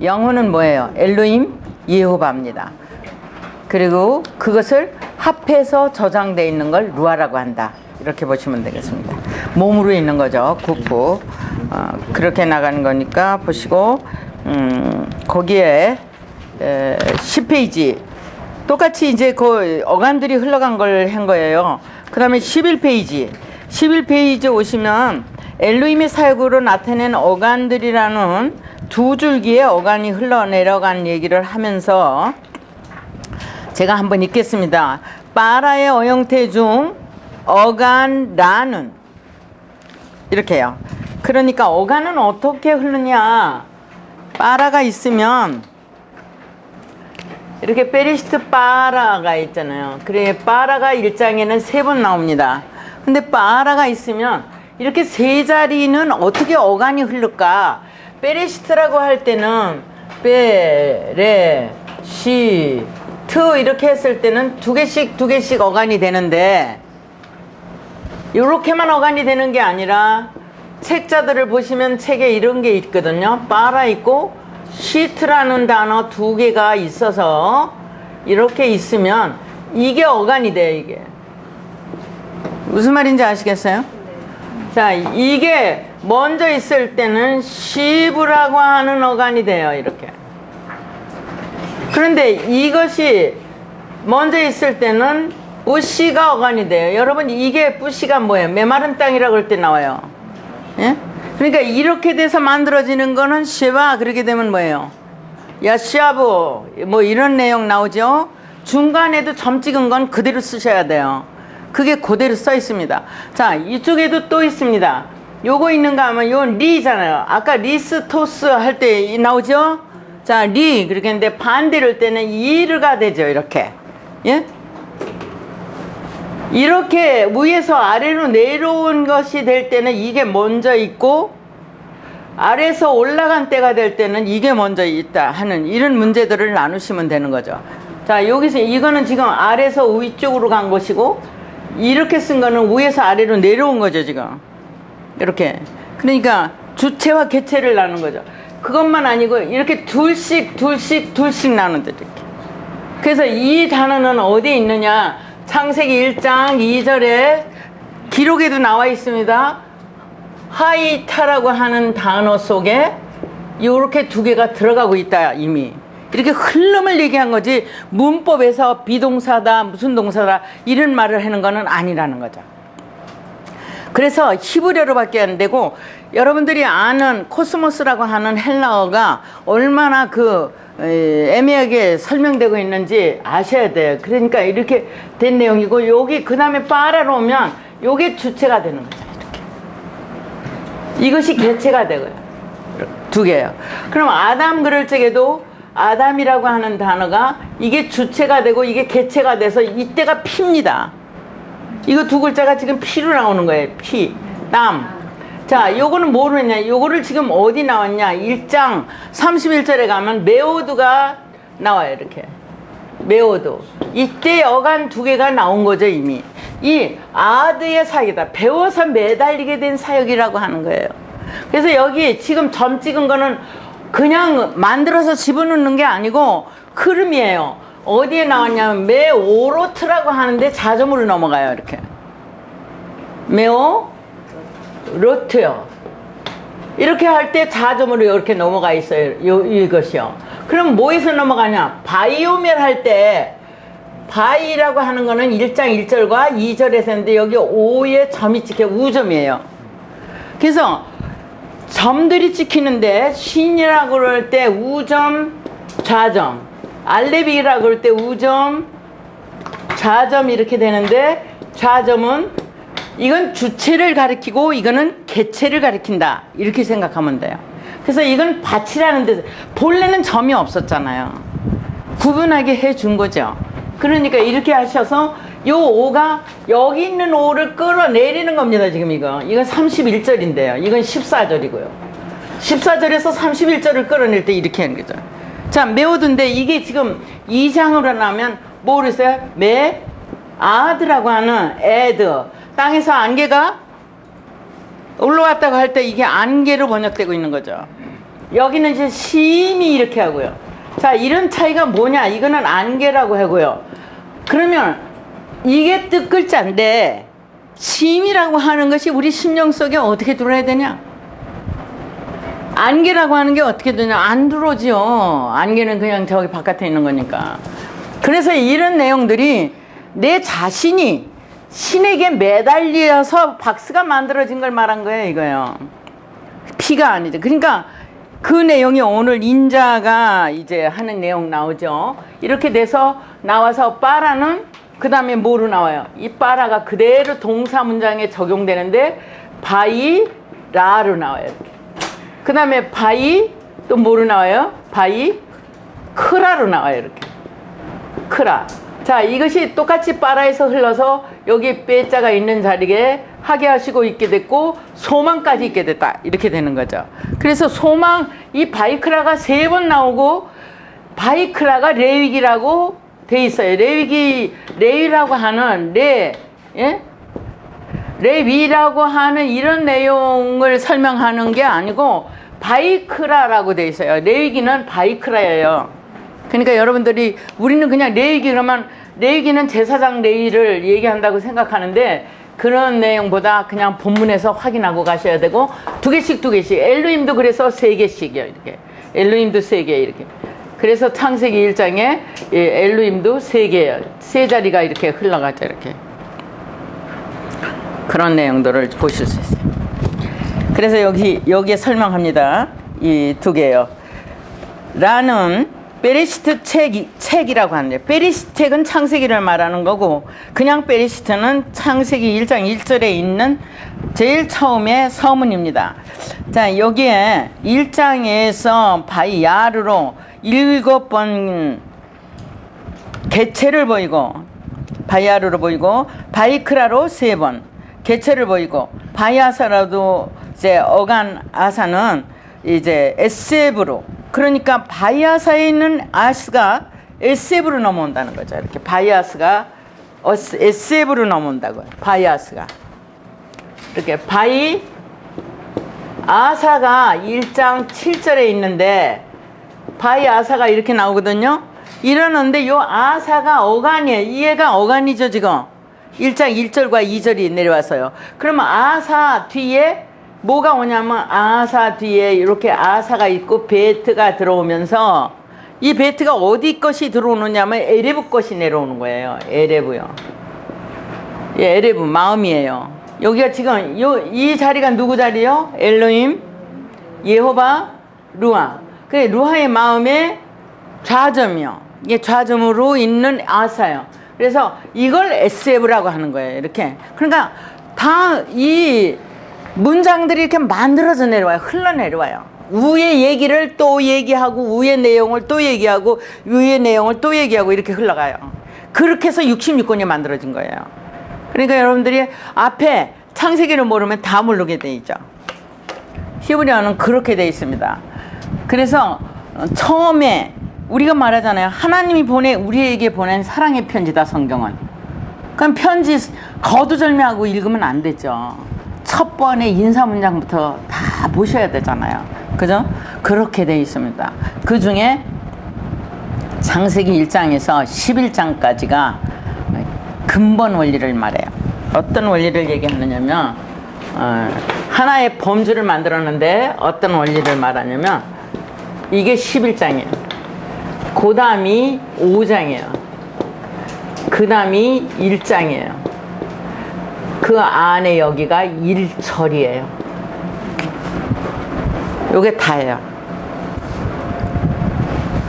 영혼은 뭐예요? 엘로힘 예호바입니다. 그리고 그것을 합해서 저장되어 있는 걸 루아라고 한다. 이렇게 보시면 되겠습니다. 몸으로 있는 거죠. 구프. 그렇게 나가는 거니까 보시고 거기에 10페이지 똑같이 이제 그 어간들이 흘러간 걸 한 거예요. 그 다음에 11페이지 오시면 엘로힘의 사역으로 나타낸 어간들이라는 두 줄기의 어간이 흘러내려간 얘기를 하면서 제가 한번 읽겠습니다. 빠라의 어형태 중 어간라는 이렇게요. 그러니까 어간은 어떻게 흐르냐? 빠라가 있으면 이렇게 페리시트 빠라가 있잖아요. 그래 빠라가 1장에는 3번 나옵니다. 근데 빠라가 있으면 이렇게 세 자리는 어떻게 어간이 흐를까? 페리시트라고 할 때는 페레시트 이렇게 했을 때는 두 개씩 어간이 되는데 이렇게만 어간이 되는 게 아니라 책자들을 보시면 책에 이런 게 있거든요. 빠라 있고 시트라는 단어 2개가 있어서 이렇게 있으면 이게 어간이 돼요. 이게 무슨 말인지 아시겠어요? 네. 자, 이게 먼저 있을 때는 시브라고 하는 어간이 돼요. 이렇게. 그런데 이것이 먼저 있을 때는 뿌시가 어간이 돼요. 여러분 이게 뿌시가 뭐예요? 메마른 땅이라고 할 때 나와요. 예? 그러니까 이렇게 돼서 만들어지는 거는 쉐바 그렇게 되면 뭐예요? 야시아브 뭐 이런 내용 나오죠. 중간에도 점 찍은 건 그대로 쓰셔야 돼요. 그게 그대로 써 있습니다. 자, 이쪽에도 또 있습니다. 요거 있는가 하면 요 리잖아요. 아까 리스토스 할 때 나오죠. 자, 리 그렇게 했는데 반대로 할 때는 이르가 되죠. 이렇게. 예? 이렇게 위에서 아래로 내려온 것이 될 때는 이게 먼저 있고 아래에서 올라간 때가 될 때는 이게 먼저 있다 하는 이런 문제들을 나누시면 되는 거죠. 자, 여기서 이거는 지금 아래에서 위쪽으로 간 것이고 이렇게 쓴 거는 위에서 아래로 내려온 거죠. 지금 이렇게. 그러니까 주체와 개체를 나눈 거죠. 그것만 아니고 이렇게 둘씩 나눈다. 이렇게. 그래서 이 단어는 어디에 있느냐? 창세기 1장 2절에 기록에도 나와 있습니다. 하이타라고 하는 단어 속에 이렇게 2개가 들어가고 있다. 이미 이렇게 흐름을 얘기한 거지 문법에서 비동사다 무슨 동사다 이런 말을 하는 거는 아니라는 거죠. 그래서 히브리어로밖에 안 되고 여러분들이 아는 코스모스라고 하는 헬라어가 얼마나 애매하게 설명되고 있는지 아셔야 돼요. 그러니까 이렇게 된 내용이고 여기 그 다음에 빠라로 오면 요게 주체가 되는 거죠. 이렇게. 이것이 개체가 되고요. 2개예요. 그럼 아담 그럴 적에도 아담이라고 하는 단어가 이게 주체가 되고 이게 개체가 돼서 이때가 피입니다. 이거 2글자가 지금 피로 나오는 거예요. 피, 땀. 자, 요거는 뭐로 했냐? 요거를 지금 어디 나왔냐? 1장 31절에 가면 메오드가 나와요. 이렇게. 메오드. 이때 어간 2개가 나온 거죠, 이미. 이 아드의 사역이다. 배워서 매달리게 된 사역이라고 하는 거예요. 그래서 여기 지금 점 찍은 거는 그냥 만들어서 집어넣는 게 아니고 흐름이에요. 어디에 나왔냐면 메오로트라고 하는데 자점으로 넘어가요. 이렇게. 메오로트요. 이렇게 할 때 자점으로 이렇게 넘어가 있어요. 이것이요. 그럼 뭐에서 넘어가냐? 바이오멜 할 때 바이라고 하는 거는 1장 1절과 2절에서 했는데 여기 5에 점이 찍혀 우점이에요. 그래서 점들이 찍히는데 신이라고 그럴 때 우점, 좌점, 알레비라고 그럴 때 우점, 좌점 이렇게 되는데 좌점은 이건 주체를 가리키고 이거는 개체를 가리킨다 이렇게 생각하면 돼요. 그래서 이건 밭이라는 데서 본래는 점이 없었잖아요. 구분하게 해준 거죠. 그러니까 이렇게 하셔서 요 5가 여기 있는 5를 끌어내리는 겁니다. 지금 이건 31절인데요. 이건 14절이고요. 14절에서 31절을 끌어낼 때 이렇게 하는 거죠. 자, 메오드인데 이게 지금 2장으로 나면 뭐를 써요? 아드라고 하는 에드. 땅에서 안개가 올라왔다고 할 때 이게 안개로 번역되고 있는 거죠. 여기는 이제 심이 이렇게 하고요. 자, 이런 차이가 뭐냐? 이거는 안개라고 하고요. 그러면 이게 뜻글자인데 심이라고 하는 것이 우리 심령 속에 어떻게 들어야 되냐? 안개라고 하는 게 어떻게 되냐? 안 들어오지요. 안개는 그냥 저기 바깥에 있는 거니까. 그래서 이런 내용들이 내 자신이 신에게 매달려서 박스가 만들어진 걸 말한 거예요, 이거요. 피가 아니죠. 그러니까 그 내용이 오늘 인자가 이제 하는 내용 나오죠. 이렇게 돼서 나와서 빠라는 그 다음에 뭐로 나와요? 이 빠라가 그대로 동사 문장에 적용되는데 바이 라로 나와요. 이렇게. 그 다음에 바이 또 뭐로 나와요? 바이 크라로 나와요. 이렇게. 크라. 자, 이것이 똑같이 빠라에서 흘러서 여기 빼자가 있는 자리에 하게 하시고 있게 됐고 소망까지 있게 됐다. 이렇게 되는 거죠. 그래서 소망, 이 바이크라가 3번 나오고 바이크라가 레위기라고 돼 있어요. 레위라고 하는 예? 레위라고 하는 이런 내용을 설명하는 게 아니고 바이크라라고 돼 있어요. 레위기는 바이크라예요. 그러니까 여러분들이 우리는 그냥 레위기 그러면 레위기는 제사장 레위를 얘기한다고 생각하는데 그런 내용보다 그냥 본문에서 확인하고 가셔야 되고 두 개씩 엘로힘도 그래서 3개씩이요. 이렇게 엘로힘도 3개 이렇게. 그래서 창세기 1장에 엘로힘도 3개예요. 3자리가 이렇게 흘러가죠. 이렇게. 그런 내용들을 보실 수 있어요. 그래서 여기에 설명합니다. 이 2개요. 라는 베레시트 책이라고 하는데 베레시트 책은 창세기를 말하는 거고 그냥 베레시트는 창세기 1장 1절에 있는 제일 처음의 서문입니다. 자, 여기에 1장에서 바이야르로 7번 개체를 보이고 바이야르로 보이고 바이크라로 3번 개체를 보이고 바이아사라도 이제 어간 아사는 이제 에세브로 그러니까 바이아사에 있는 아스가 에세브로 넘어온다는 거죠. 이렇게 바이아스가 에세브로 넘어온다고요. 바이아스가 이렇게 바이아사가 1장 7절에 있는데 바이아사가 이렇게 나오거든요. 이러는데 요 아사가 어간이에요. 이 애가 어간이죠 지금. 1장 1절과 2절이 내려왔어요. 그러면 아사 뒤에 뭐가 오냐면 아사 뒤에 이렇게 아사가 있고 베트가 들어오면서 이 베트가 어디 것이 들어오느냐면 에레브 것이 내려오는 거예요. 에레브요. 예, 에레브 마음이에요. 여기가 지금 이 자리가 누구 자리요? 엘로힘, 예호바, 루아. 그래 루아의 마음의 좌점이요. 이게 좌점으로 있는 아사요. 그래서 이걸 에세브라고 하는 거예요. 이렇게. 그러니까 다 이 문장들이 이렇게 만들어져 내려와요. 흘러내려와요. 위의 얘기를 또 얘기하고 위의 내용을 또 얘기하고 위의 내용을 또 얘기하고 이렇게 흘러가요. 그렇게 해서 66권이 만들어진 거예요. 그러니까 여러분들이 앞에 창세기를 모르면 다 모르게 돼 있죠. 히브리어는 그렇게 돼 있습니다. 그래서 처음에 우리가 말하잖아요. 하나님이 우리에게 보낸 사랑의 편지다 성경은. 그럼 편지 거두절미하고 읽으면 안 되죠. 첫 번에 인사 문장부터 다 보셔야 되잖아요. 그죠? 그렇게 돼 있습니다. 그 중에 창세기 1장에서 11장까지가 근본 원리를 말해요. 어떤 원리를 얘기하느냐면 하나의 범주를 만들었는데 어떤 원리를 말하냐면 이게 11장이에요. 그 다음이 5장이에요. 그 다음이 1장이에요. 그 안에 여기가 1절이에요. 요게 다예요.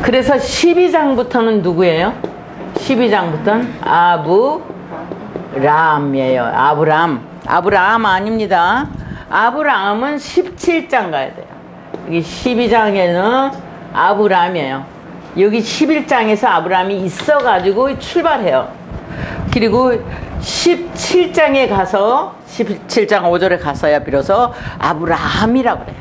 그래서 12장부터는 누구예요? 12장부터는 아브람이에요. 아브람 아닙니다. 아브람은 17장 가야 돼요. 여기 12장에는 아브람이에요. 여기 11장에서 아브람이 있어가지고 출발해요. 그리고 17장에 가서 17장 5절에 가서야 비로소 아브라함이라고 그래요.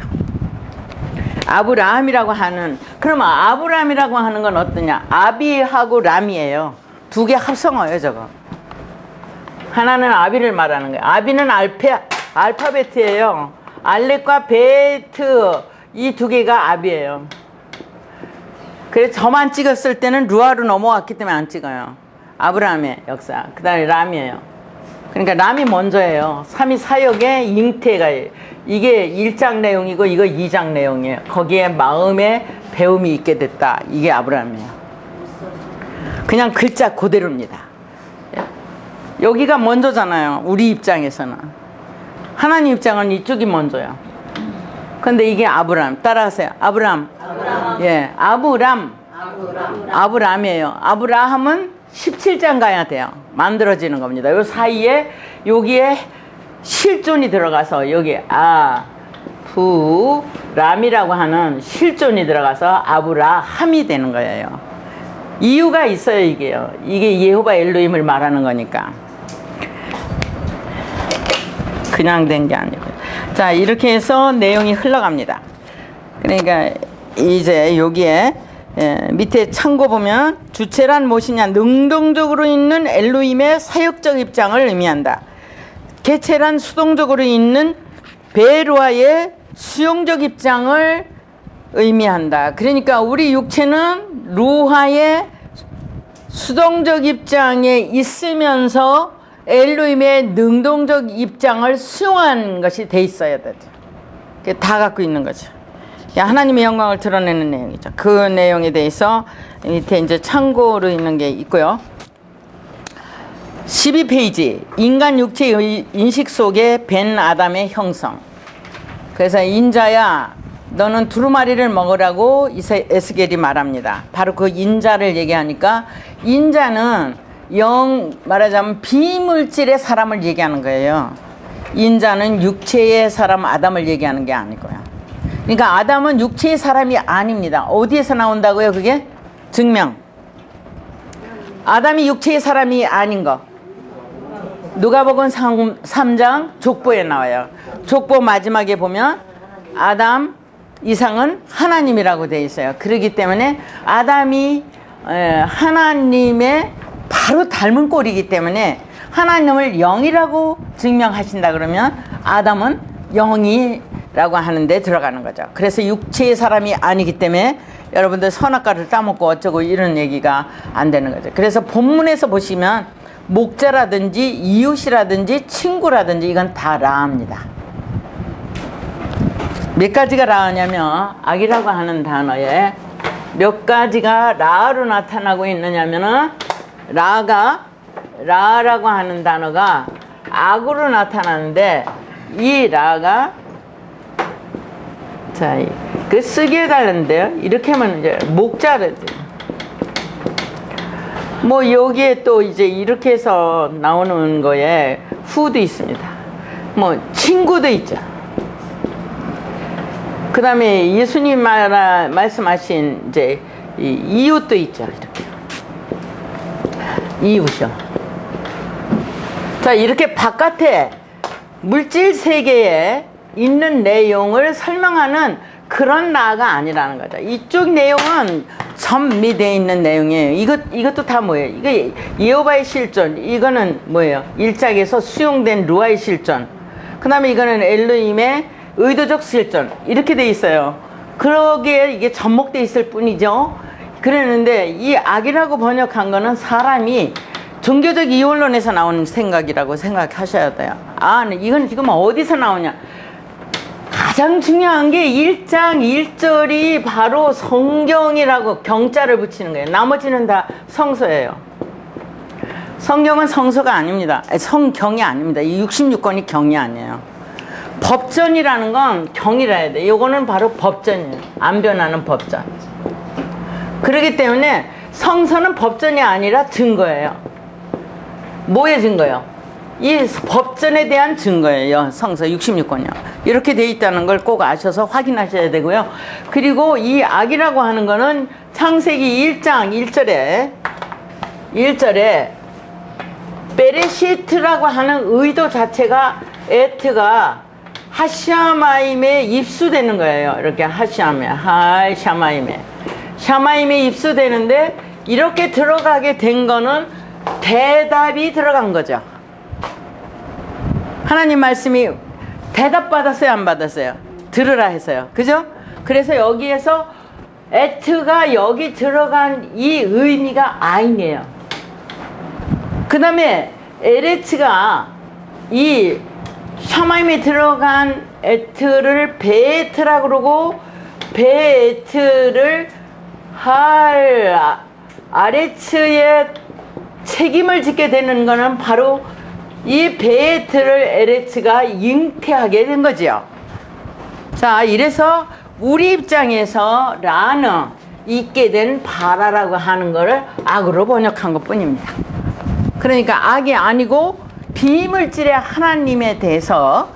아브라함이라고 하는, 그러면 아브라함이라고 하는 건 어떠냐? 아비하고 람이에요. 두 개 합성어예요, 저거. 하나는 아비를 말하는 거예요. 아비는 알파벳이에요. 알렛과 베트, 이 두 개가 압이에요. 그래서 저만 찍었을 때는 루아로 넘어왔기 때문에 안 찍어요. 아브라함의 역사. 그 다음에 람이에요. 그러니까 람이 먼저예요. 3위 사역의 잉태가 이게 1장 내용이고 이거 2장 내용이에요. 거기에 마음의 배움이 있게 됐다. 이게 아브라함이에요. 그냥 글자 그대로입니다. 여기가 먼저잖아요. 우리 입장에서는. 하나님 입장은 이쪽이 먼저요. 근데 이게 아브람. 따라하세요. 아브람. 예, 아브람이에요. 아브라함은 17장 가야 돼요. 만들어지는 겁니다. 요 사이에 여기에 실존이 들어가서 여기 아브람이라고 하는 실존이 들어가서 아브라함이 되는 거예요. 이유가 있어요, 이게요. 이게 예호바 엘로힘을 말하는 거니까. 그냥 된 게 아니고. 자, 이렇게 해서 내용이 흘러갑니다. 그러니까 이제 여기에 밑에 참고 보면 주체란 무엇이냐? 능동적으로 있는 엘로힘의 사역적 입장을 의미한다. 개체란 수동적으로 있는 베루아의 수용적 입장을 의미한다. 그러니까 우리 육체는 루하의 수동적 입장에 있으면서 엘로힘의 능동적 입장을 수용한 것이 돼 있어야 되죠. 다 갖고 있는 거죠. 하나님의 영광을 드러내는 내용이죠. 그 내용에 대해서 밑에 이제 참고로 있는 게 있고요. 12페이지 인간 육체의 인식 속에 벤 아담의 형성. 그래서 인자야 너는 두루마리를 먹으라고 에스겔이 말합니다. 바로 그 인자를 얘기하니까 인자는 말하자면 비물질의 사람을 얘기하는 거예요. 인자는 육체의 사람 아담을 얘기하는 게 아니고요. 그러니까 아담은 육체의 사람이 아닙니다. 어디에서 나온다고요? 그게 증명. 아담이 육체의 사람이 아닌 거. 누가복음 3장 족보에 나와요. 족보 마지막에 보면 아담 이상은 하나님이라고 되어 있어요. 그렇기 때문에 아담이 하나님의 바로 닮은 꼴이기 때문에 하나님을 영이라고 증명하신다 그러면 아담은 영이라고 하는데 들어가는 거죠. 그래서 육체의 사람이 아니기 때문에 여러분들 선악과를 따먹고 어쩌고 이런 얘기가 안 되는 거죠. 그래서 본문에서 보시면 목자라든지 이웃이라든지 친구라든지 이건 다 라합니다. 몇 가지가 라하냐면 악이라고 하는 단어에 몇 가지가 라로 나타나고 있느냐면은 라라고 하는 단어가 악으로 나타나는데 이 라가 자, 그 쓰기에 달랐는데요. 이렇게 하면 이제 목자를 뭐 여기에 또 이제 이렇게 해서 나오는 거에 후도 있습니다. 뭐 친구도 있죠. 그 다음에 예수님 말씀하신 이제 이웃도 있죠. 이렇게 이웃이요. 자, 이렇게 바깥에 물질 세계에 있는 내용을 설명하는 그런 나가 아니라는 거죠. 이쪽 내용은 전미되어 있는 내용이에요. 이것도 다 뭐예요? 이거 예호바의 실존. 이거는 뭐예요? 일장에서 수용된 루아의 실존. 그 다음에 이거는 엘로힘의 의도적 실존. 이렇게 돼 있어요. 그러기에 이게 접목돼 있을 뿐이죠. 그러는데 이 악이라고 번역한 거는 사람이 종교적 이원론에서 나온 생각이라고 생각하셔야 돼요. 아, 이건 지금 어디서 나오냐? 가장 중요한 게 1장 1절이 바로 성경이라고 경자를 붙이는 거예요. 나머지는 다 성서예요. 성경은 성서가 아닙니다. 성경이 아닙니다. 이 66권이 경이 아니에요. 법전이라는 건 경이라 해야 돼. 요거는 바로 법전이에요. 안 변하는 법전. 그렇기 때문에 성서는 법전이 아니라 증거예요. 뭐의 증거요? 이 법전에 대한 증거예요. 성서 66권이요. 이렇게 돼 있다는 걸 꼭 아셔서 확인하셔야 되고요. 그리고 이 악이라고 하는 거는 창세기 1장 1절에 베레시트라고 하는 의도 자체가 에트가 하샤마임에 입수되는 거예요. 이렇게 샤마임에 입수되는데 이렇게 들어가게 된 거는 대답이 들어간 거죠. 하나님 말씀이 대답 받았어요, 안 받았어요? 들으라 해서요. 그죠? 그래서 여기에서 에트가 여기 들어간 이 의미가 아인이에요. 그 다음에 에레츠가 이 샤마임에 들어간 에트를 베에트라 그러고 베에트를 할 아레츠의 책임을 짓게 되는 거는 바로 이 베에트를 에레츠가 잉태하게 된 거지요. 자, 이래서 우리 입장에서 라는 있게 된 바라라고 하는 거를 악으로 번역한 것 뿐입니다. 그러니까 악이 아니고 비물질의 하나님에 대해서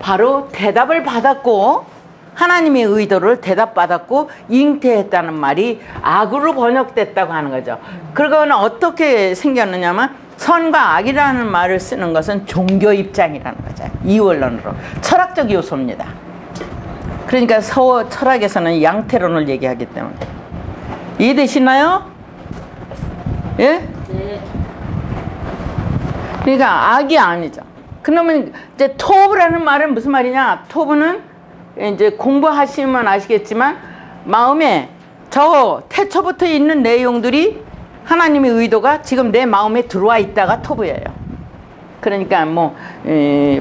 바로 대답을 받았고 하나님의 의도를 대답받았고 잉태했다는 말이 악으로 번역됐다고 하는 거죠. 그거는 어떻게 생겼느냐면 선과 악이라는 말을 쓰는 것은 종교 입장이라는 거죠. 이원론으로 철학적 요소입니다. 그러니까 철학에서는 양태론을 얘기하기 때문에 이해되시나요? 예? 네. 그러니까 악이 아니죠. 그러면 이제 토브라는 말은 무슨 말이냐? 토브는 이제 공부하시면 아시겠지만 마음에 저 태초부터 있는 내용들이 하나님의 의도가 지금 내 마음에 들어와 있다가 토브예요. 그러니까 뭐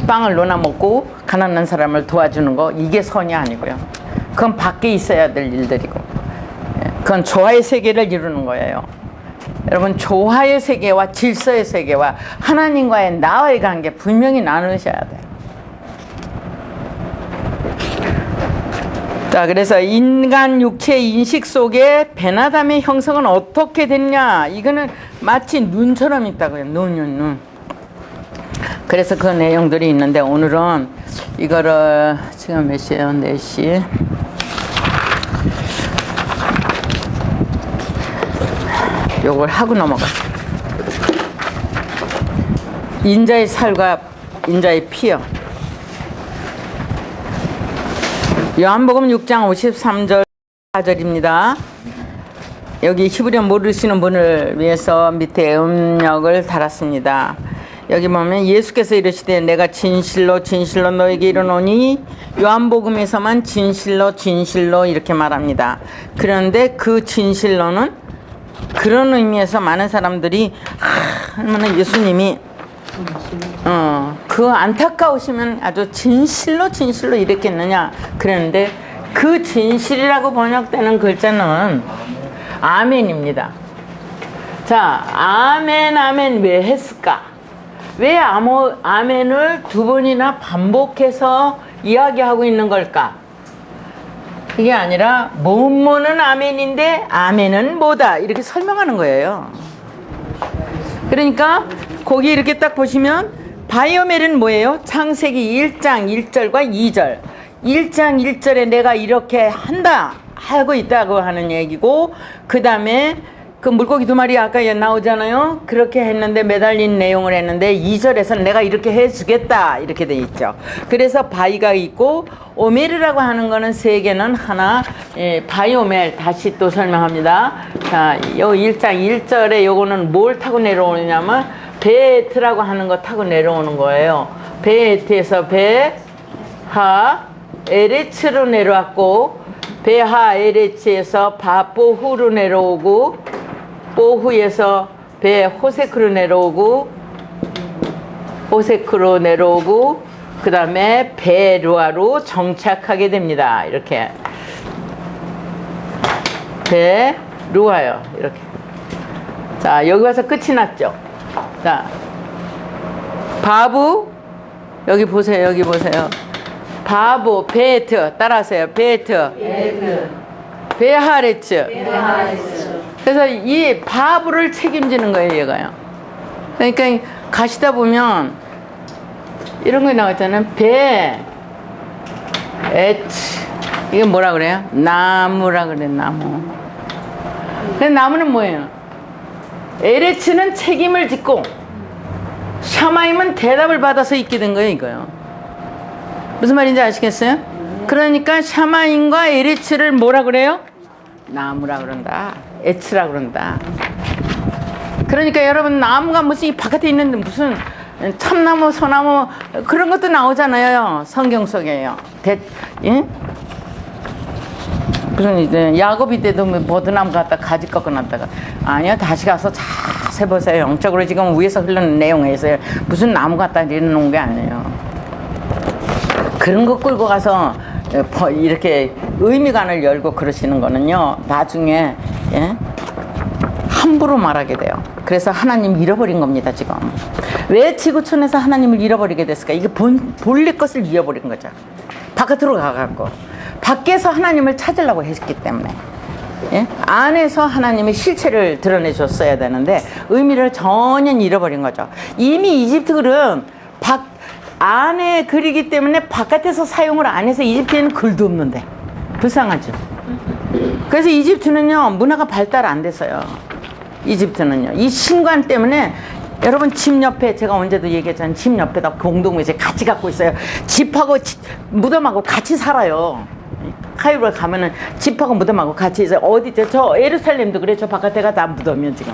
빵을 나눠 먹고 가난한 사람을 도와주는 거 이게 선이 아니고요. 그건 밖에 있어야 될 일들이고 그건 조화의 세계를 이루는 거예요. 여러분 조화의 세계와 질서의 세계와 하나님과의 나와의 관계 분명히 나누셔야 돼요. 자, 그래서 인간 육체 인식 속에 베나담의 형성은 어떻게 됐냐? 이거는 마치 눈처럼 있다고요. 눈. 그래서 그 내용들이 있는데 오늘은 이거를 지금 몇 시에요? 4시. 요걸 하고 넘어가. 인자의 살과 인자의 피요. 요한복음 6장 53절 4절입니다. 여기 히브리어 모르시는 분을 위해서 밑에 음력을 달았습니다. 여기 보면 예수께서 이르시되 내가 진실로 진실로 너에게 이르노니 요한복음에서만 진실로 이렇게 말합니다. 그런데 그 진실로는 그런 의미에서 많은 사람들이 얼마나 예수님이 그 안타까우시면 아주 진실로 이랬겠느냐 그랬는데 그 진실이라고 번역되는 글자는 아멘입니다. 자, 아멘 왜 했을까? 왜 아멘을 두 번이나 반복해서 이야기하고 있는 걸까? 그게 아니라 뭐뭐는 아멘인데 아멘은 뭐다 이렇게 설명하는 거예요. 그러니까 거기 이렇게 딱 보시면 바이오멜은 뭐예요? 창세기 1장 1절과 2절 1장 1절에 내가 이렇게 한다 하고 있다고 하는 얘기고 그 다음에 그 물고기 두 마리 아까 나오잖아요. 그렇게 했는데 매달린 내용을 했는데 2절에서는 내가 이렇게 해주겠다 이렇게 돼 있죠. 그래서 바이가 있고 오멜이라고 하는 거는 세 개는 하나 바이오멜 다시 또 설명합니다. 자, 요 1장 1절에 요거는 뭘 타고 내려오냐면 베에트라고 하는 거 타고 내려오는 거예요. 베에트에서 베하 에레츠로 내려왔고 베하 에레츠에서 바보후로 내려오고 보후에서 베 호세크로 내려오고 그 다음에 베루아로 정착하게 됩니다. 이렇게 베루아요. 이렇게. 자, 여기 와서 끝이 났죠. 자, 바부 여기 보세요. 바부 베트 따라하세요. 베트 베하레츠. 그래서 이 바부를 책임지는 거예요, 얘가요. 그러니까 가시다 보면 이런 거 나왔잖아요. 에츠. 이게 뭐라 그래요? 나무라 그래, 나무. 근데 나무는 뭐예요? 에레츠는 책임을 짓고 샤마임은 대답을 받아서 있게 된 거예요, 이거요. 무슨 말인지 아시겠어요? 그러니까 샤마임과 에레츠를 뭐라 그래요? 나무라 그런다. 에츠라 그런다. 그러니까 여러분 나무가 무슨 이 바깥에 있는데 무슨 참나무, 소나무 그런 것도 나오잖아요. 성경 속에요. 예? 무슨 이제 야곱이 때도 뭐 버드나무 갖다 가지 꺾어 놨다가 아니요 다시 가서 자세히 보세요. 영적으로 지금 위에서 흐르는 내용에서 무슨 나무 갖다 내놓은 게 아니에요. 그런 거 끌고 가서 이렇게 의미관을 열고 그러시는 거는요 나중에 예? 함부로 말하게 돼요. 그래서 하나님 잃어버린 겁니다. 지금 왜 지구촌에서 하나님을 잃어버리게 됐을까? 이게 본래 것을 잃어버린 거죠. 바깥으로 가갖고 밖에서 하나님을 찾으려고 했기 때문에 예? 안에서 하나님의 실체를 드러내 줬어야 되는데 의미를 전혀 잃어버린 거죠. 이미 이집트글은 안에 글이기 때문에 바깥에서 사용을 안 해서 이집트에는 글도 없는데 불쌍하죠. 그래서 이집트는요 문화가 발달 안 됐어요. 이집트는요 이 신관 때문에 여러분 집 옆에 제가 언제도 얘기했잖아요. 집 옆에다 공동묘지 같이 갖고 있어요. 집하고 무덤하고 같이 살아요. 카이로에 가면은 집하고 무덤하고 같이 있어요. 어디 저 예루살렘도 그래. 저 바깥에가 다 무덤이요 지금.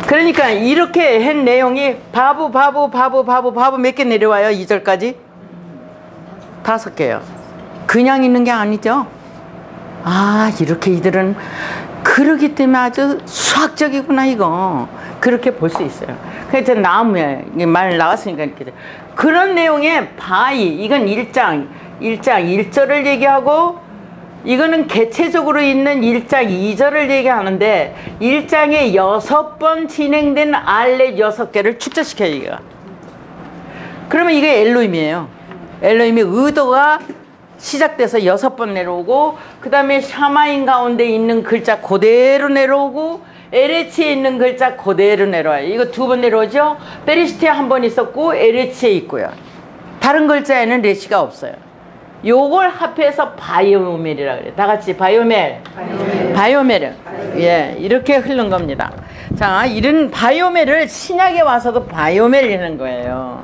그러니까 이렇게 한 내용이 바보 몇 개 내려와요. 2절까지 5개요. 그냥 있는 게 아니죠. 아 이렇게 이들은 그러기 때문에 아주 수학적이구나 이거 그렇게 볼 수 있어요. 그래서 나무에 말 나왔으니까 이렇게 그런 내용의 바이 이건 1장 1절을 얘기하고 이거는 개체적으로 있는 1장 2절을 얘기하는데 1장에 6번 진행된 알렛 6개를 축적시켜요. 이거. 그러면 이게 엘로힘이에요. 엘로힘의 의도가 시작돼서 6번 내려오고 그 다음에 샤마인 가운데 있는 글자 그대로 내려오고 에레치에 있는 글자 그대로 내려와요. 이거 2번 내려오죠. 페리시티에 한 번 있었고 에레치에 있고요. 다른 글자에는 레시가 없어요. 요걸 합해서 바이오멜이라 그래요. 다 같이 바이오멜. 예, 이렇게 흐른 겁니다. 자, 이런 바이오멜을 신약에 와서도 바이오멜이라는 거예요.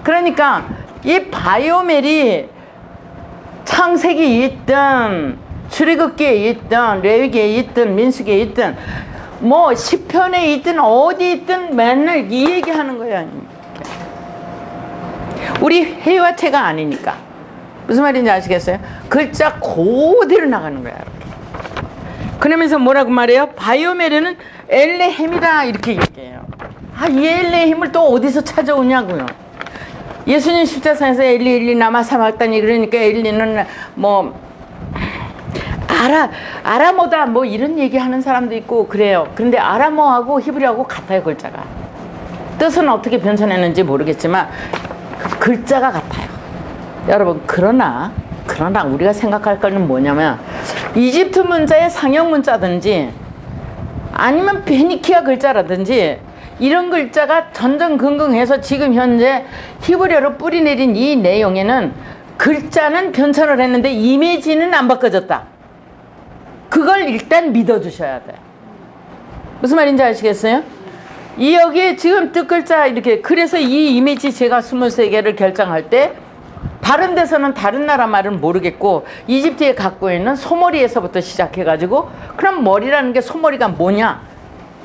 그러니까 이 바이오멜이 창세기에 있든 출애굽기에 있든 레위기에 있든 민수기에 있든 뭐 시편에 있든 어디 있든 맨날 이 얘기하는 거예요. 우리 회화체가 아니니까. 무슨 말인지 아시겠어요? 글자 그대로 나가는 거야. 이렇게. 그러면서 뭐라고 말해요? 바이오멜은 엘레헴이다 이렇게 얘기해요. 아, 이 엘레헴을 또 어디서 찾아오냐고요. 예수님 십자가에서 엘리 나마 사막다니 그러니까 엘리는 뭐 아람어다 뭐 이런 얘기하는 사람도 있고 그래요. 그런데 아람어하고 히브리하고 같아요. 글자가 뜻은 어떻게 변천했는지 모르겠지만 글자가 같아요. 여러분 그러나 우리가 생각할 거는 뭐냐면 이집트 문자의 상형 문자든지 아니면 베니키아 글자라든지 이런 글자가 전전긍긍해서 지금 현재 히브리어로 뿌리내린 이 내용에는 글자는 변천을 했는데 이미지는 안 바꿔졌다. 그걸 일단 믿어주셔야 돼. 무슨 말인지 아시겠어요? 이 여기에 지금 뜻글자 이렇게 그래서 이 이미지 제가 23개를 결정할 때 다른 데서는 다른 나라 말은 모르겠고 이집트에 갖고 있는 소머리에서부터 시작해가지고 그럼 머리라는 게 소머리가 뭐냐?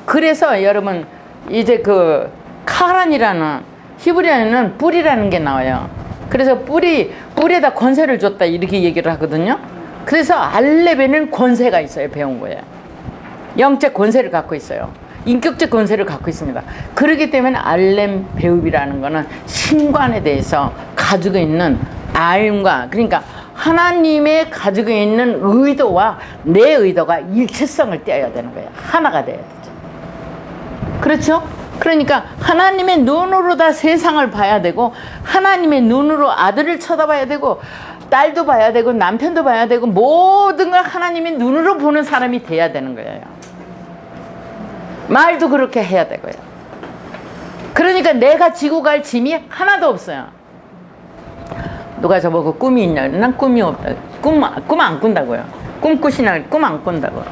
그래서 여러분 이제 그 카란이라는 히브리어에는 뿔이라는 게 나와요. 그래서 뿔에다 권세를 줬다 이렇게 얘기를 하거든요. 그래서 알렙에는 권세가 있어요. 배운 거예요. 영적 권세를 갖고 있어요. 인격적 권세를 갖고 있습니다. 그렇기 때문에 알렘 배웁이라는 거는 신관에 대해서 가지고 있는 알과 그러니까 하나님의 가지고 있는 의도와 내 의도가 일체성을 떼어야 되는 거예요. 하나가 돼야 되죠. 그렇죠? 그러니까 하나님의 눈으로 다 세상을 봐야 되고 하나님의 눈으로 아들을 쳐다봐야 되고 딸도 봐야 되고 남편도 봐야 되고 모든 걸 하나님의 눈으로 보는 사람이 돼야 되는 거예요. 말도 그렇게 해야 되고요. 그러니까 내가 지고 갈 짐이 하나도 없어요. 누가 저보고 꿈이 있냐? 난 꿈이 없다. 꿈 안 꾼다고요. 꿈 안 꾼다고.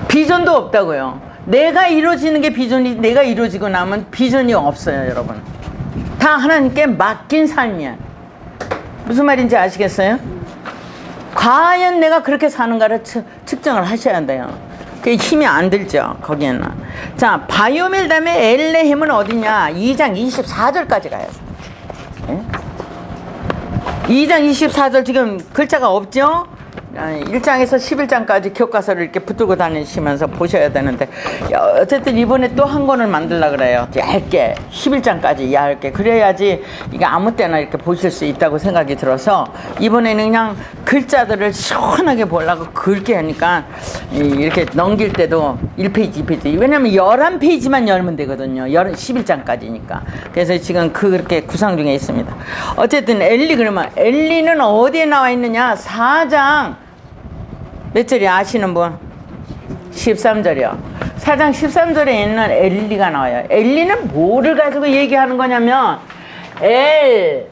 비전도 없다고요. 내가 이루어지는 게 비전이 내가 이루어지고 나면 비전이 없어요, 여러분. 다 하나님께 맡긴 삶이야. 무슨 말인지 아시겠어요? 과연 내가 그렇게 사는가를 측정을 하셔야 돼요. 그게 힘이 안 들죠, 거기에는. 자, 바이오멜 다음에 엘레헴은 어디냐? 2장 24절까지 가요. 예? 2장 24절 지금 글자가 없죠? 1장에서 11장까지 교과서를 이렇게 붙들고 다니시면서 보셔야 되는데, 어쨌든 이번에 또 한 권을 만들려고 그래요. 얇게 11장까지 얇게, 그래야지 이게 아무 때나 이렇게 보실 수 있다고 생각이 들어서 이번에는 그냥 글자들을 시원하게 보려고 굵게 하니까 이렇게 넘길 때도 1페이지 2페이지, 왜냐면 11페이지만 열면 되거든요. 11장까지니까. 그래서 지금 그렇게 구상 중에 있습니다. 어쨌든 엘리, 그러면 엘리는 어디에 나와 있느냐? 4장 몇 절이 아시는 분? 13절이요. 4장 13절에 있는 엘리가 나와요. 엘리는 뭐를 가지고 얘기하는 거냐면 예?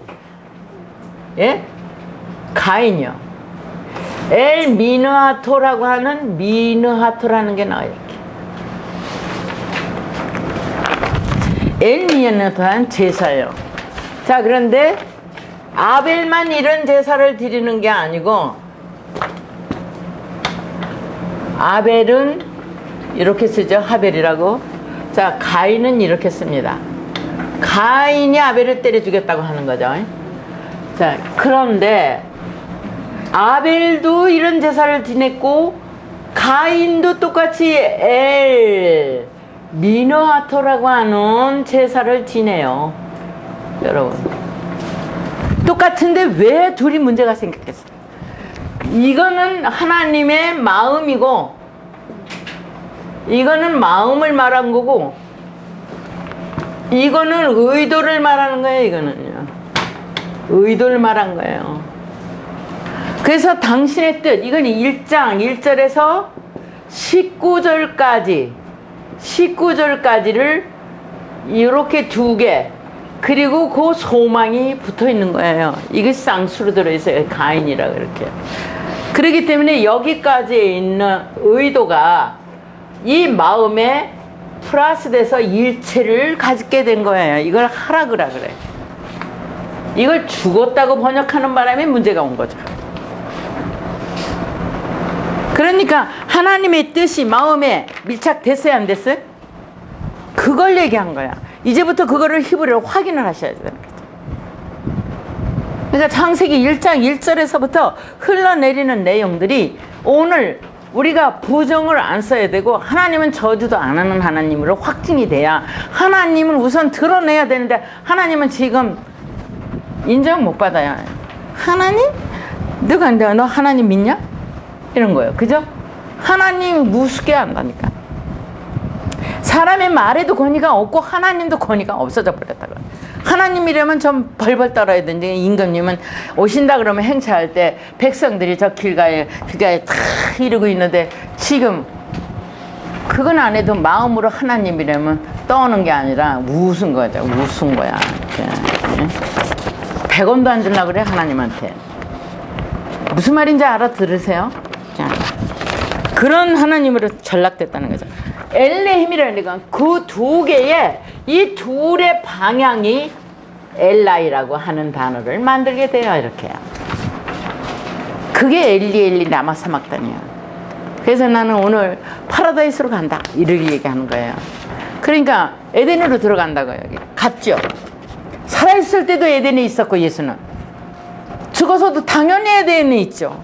가인이요. 미느하토라고 하는 미느하토라는 게 나와요. 이렇게. 미느하토는 제사요. 자, 그런데 아벨만 이런 제사를 드리는 게 아니고, 아벨은 이렇게 쓰죠. 하벨이라고. 자, 가인은 이렇게 씁니다. 가인이 아벨을 때려 죽였다고 하는 거죠. 자, 그런데 아벨도 이런 제사를 지냈고, 가인도 똑같이 미느하토라고 하는 제사를 지내요. 여러분, 똑같은데 왜 둘이 문제가 생겼겠어요? 이거는 하나님의 마음이고, 이거는 마음을 말한 거고, 이거는 의도를 말하는 거예요. 이거는요, 의도를 말한 거예요. 그래서 당신의 뜻, 이건 1장 1절에서 19절까지를 이렇게 두 개, 그리고 그 소망이 붙어 있는 거예요. 이게 쌍수로 들어있어요. 가인이라고 이렇게. 그렇기 때문에 여기까지 있는 의도가 이 마음에 플러스돼서 일체를 가지게 된 거예요. 이걸 하라 그래. 이걸 죽었다고 번역하는 바람에 문제가 온 거죠. 그러니까 하나님의 뜻이 마음에 밀착됐어요, 안 됐어요? 그걸 얘기한 거야. 이제부터 그거를 히브리어로 확인을 하셔야 되는 거죠. 그러니까 창세기 1장 1절에서부터 흘러내리는 내용들이 오늘 우리가 부정을 안 써야 되고, 하나님은 저주도 안 하는 하나님으로 확증이 돼야, 하나님은 우선 드러내야 되는데, 하나님은 지금 인정 못 받아요. 하나님? 너 하나님 믿냐? 이런 거예요. 그죠? 하나님이 무섭게 한다니까. 사람의 말에도 권위가 없고 하나님도 권위가 없어져 버렸다고. 하나님이라면 좀 벌벌 떨어야 되는데, 임금님은 오신다 그러면 행차할 때 백성들이 저 길가에 다 이러고 있는데, 지금 그건 안 해도 마음으로 하나님이라면 떠오는 게 아니라 웃은 거죠. 웃은 거야. 100원도 안 주려고 그래, 하나님한테. 무슨 말인지 알아들으세요? 자, 그런 하나님으로 전락됐다는 거죠. 엘레힘이라는 건 그 두 개의, 이 둘의 방향이 엘라이라고 하는 단어를 만들게 돼요. 이렇게요. 그게 엘리 라마사막단이에요. 그래서 나는 오늘 파라다이스로 간다, 이렇게 얘기하는 거예요. 그러니까 에덴으로 들어간다고요. 여기 갔죠. 살아있을 때도 에덴에 있었고, 예수는 죽어서도 당연히 에덴에 있죠.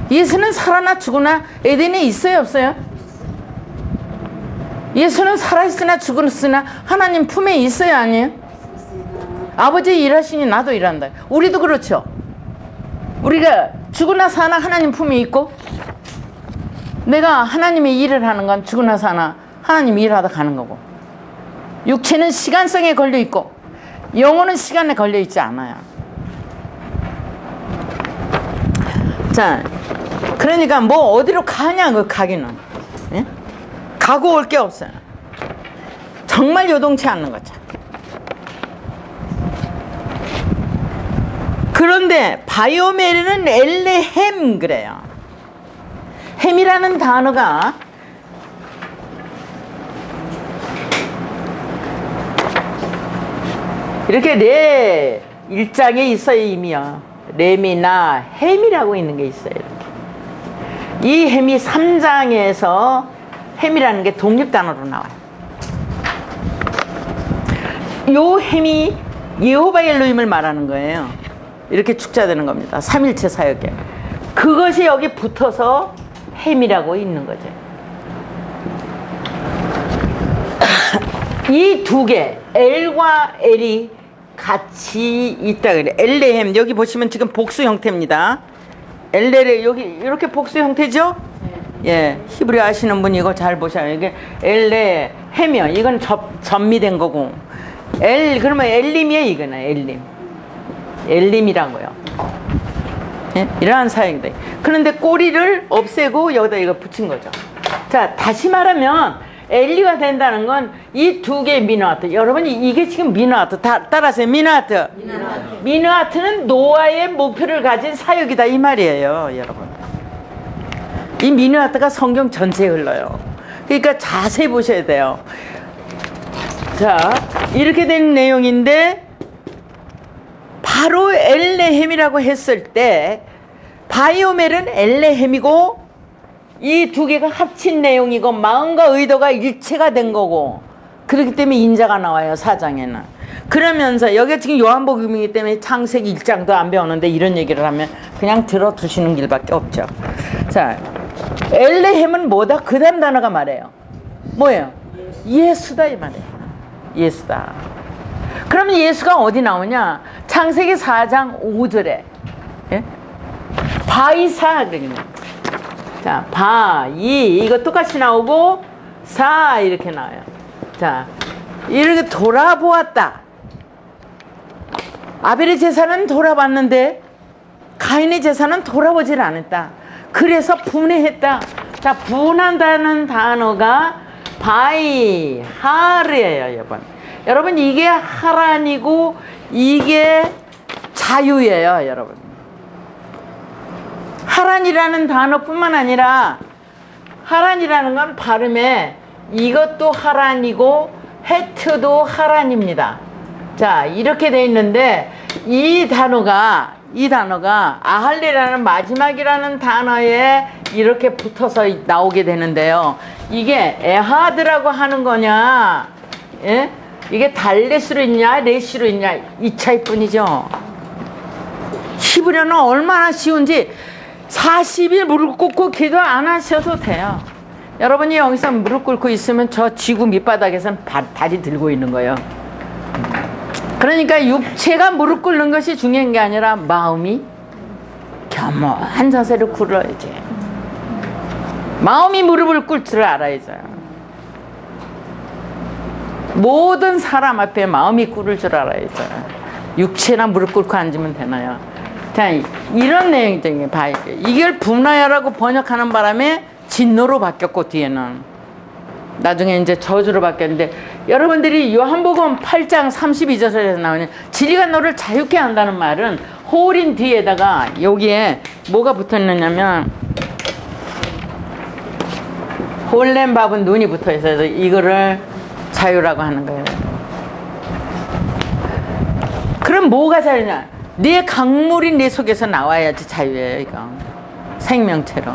예수는 살아나 죽으나 에덴에 있어요, 없어요? 예수는 살아있으나 죽었으나 하나님 품에 있어요, 아니에요? 아버지 일하시니 나도 일한다. 우리도 그렇죠. 우리가 죽으나 사나 하나님 품에 있고, 내가 하나님의 일을 하는 건 죽으나 사나 하나님 일하다 가는 거고, 육체는 시간성에 걸려 있고 영혼은 시간에 걸려 있지 않아요. 자, 그러니까 뭐 어디로 가냐, 그 가기는. 예? 가고 올 게 없어요. 정말 요동치 않는 거죠. 그런데 바이오메르는 엘레헴 그래요. 햄이라는 단어가 이렇게 네 일장에 있어요. 이미요. 렘이나 햄이라고 있는 게 있어요. 이렇게. 이 햄이 3장에서 햄이라는 게 독립단어로 나와요. 요 햄이 여호와 엘로힘을 말하는 거예요. 이렇게 축자되는 겁니다. 삼일체 사역에. 그것이 여기 붙어서 햄이라고 있는 거죠. 이 두 개, L과 L이 같이 있다 그래. L의 햄. 여기 보시면 지금 복수 형태입니다. L의 여기 이렇게 복수 형태죠? 예. 히브리 아시는 분 이거 잘 보셔요. 이게 L의 햄이요. 이건 전미된 거고. 그러면 엘림이에요, 이거는 엘림. 엘림이라고요. 예? 이러한 사역이다. 그런데 꼬리를 없애고 여기다 이거 붙인 거죠. 자, 다시 말하면 엘리가 된다는 건 이 두 개의 미누아트. 여러분이 이게 지금 미누아트. 따라하세요. 미누아트. 미누아트는 노아의 목표를 가진 사역이다 이 말이에요, 여러분. 이 미누아트가 성경 전체에 흘러요. 그러니까 자세히 보셔야 돼요. 자, 이렇게 된 내용인데 바로 엘레헴이라고 했을 때 바이오멜은 엘레헴이고 이 두 개가 합친 내용이고 마음과 의도가 일체가 된 거고 그렇기 때문에 인자가 나와요, 4장에는. 그러면서 여기가 지금 요한복음이기 때문에 창세기 1장도 안 배우는데 이런 얘기를 하면 그냥 들어두시는 길밖에 없죠. 자, 엘레헴은 뭐다? 그 다음 단어가 말해요. 뭐예요? 예수다 이 말이에요. 예수다. 그러면 예수가 어디 나오냐? 창세기 4장 5절에 예? 바이사 그러겠네. 자, 바이 이거 똑같이 나오고 사 이렇게 나와요. 자, 이렇게 돌아보았다. 아벨의 제사는 돌아봤는데 가인의 제사는 돌아보질 않았다. 그래서 분해했다. 자, 분한다는 단어가 바이 하르예요, 여러분. 여러분 이게 하란이고 이게 자유예요, 여러분. 하란이라는 단어뿐만 아니라 하란이라는 건 발음에 이것도 하란이고 헤트도 하란입니다. 자, 이렇게 돼 있는데 이 단어가 아할리라는 마지막이라는 단어에 이렇게 붙어서 나오게 되는데요. 이게 에하드라고 하는 거냐, 예? 이게 달렛으로 있냐 레시로 있냐 이 차이뿐이죠. 히브리어는 얼마나 쉬운지 40일 무릎 꿇고 기도 안 하셔도 돼요. 여러분이 여기서 무릎 꿇고 있으면 저 지구 밑바닥에서는 다리 들고 있는 거예요. 그러니까 육체가 무릎 꿇는 것이 중요한 게 아니라 마음이 겸허한 자세로 꿇어야지. 마음이 무릎을 꿇을 줄 알아야죠. 모든 사람 앞에 마음이 꿇을 줄 알아야죠. 육체나 무릎 꿇고 앉으면 되나요? 자, 이런 내용이 봐야 돼. 이걸 분하야라고 번역하는 바람에 진노로 바뀌었고 뒤에는 나중에 이제 저주로 바뀌었는데 여러분들이 요한복음 8장 32절에서 나오는 진리가 너를 자유케 한다는 말은 호린 뒤에다가 여기에 뭐가 붙었느냐면 홀렘 밥은 눈이 붙어 있어서 이거를 자유라고 하는 거예요. 그럼 뭐가 자유냐? 내 강물이 내 속에서 나와야지 자유예요, 이거. 생명체로.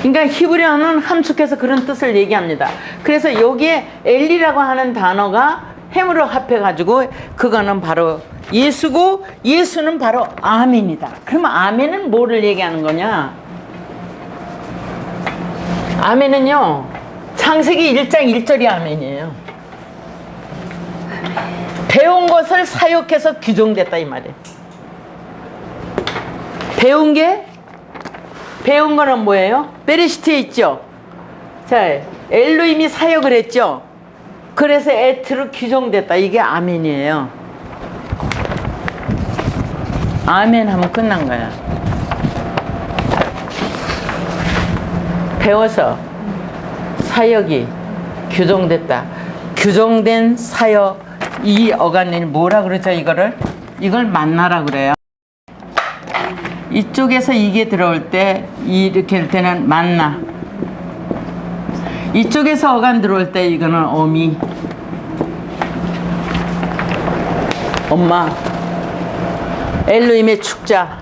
그러니까 히브리어는 함축해서 그런 뜻을 얘기합니다. 그래서 여기에 엘리라고 하는 단어가 햄으로 합해가지고 그거는 바로 예수고 예수는 바로 아멘이다. 그러면 아멘은 뭐를 얘기하는 거냐? 아멘은요, 창세기 1장 1절이 아멘이에요. 배운 것을 사역해서 규정됐다 이 말이에요. 배운 거는 뭐예요? 베레시트에 있죠. 자, 엘로힘이 사역을 했죠. 그래서 에트로 규정됐다. 이게 아멘이에요. 아멘 하면 끝난 거야. 배워서 사역이 규정됐다. 규정된 사역, 이 어간을 뭐라 그러죠? 이걸 만나라 그래요. 이쪽에서 이게 들어올 때 이렇게 할 때는 만나. 이쪽에서 어간 들어올 때 이거는 어미. 엄마. 엘로힘의 축자.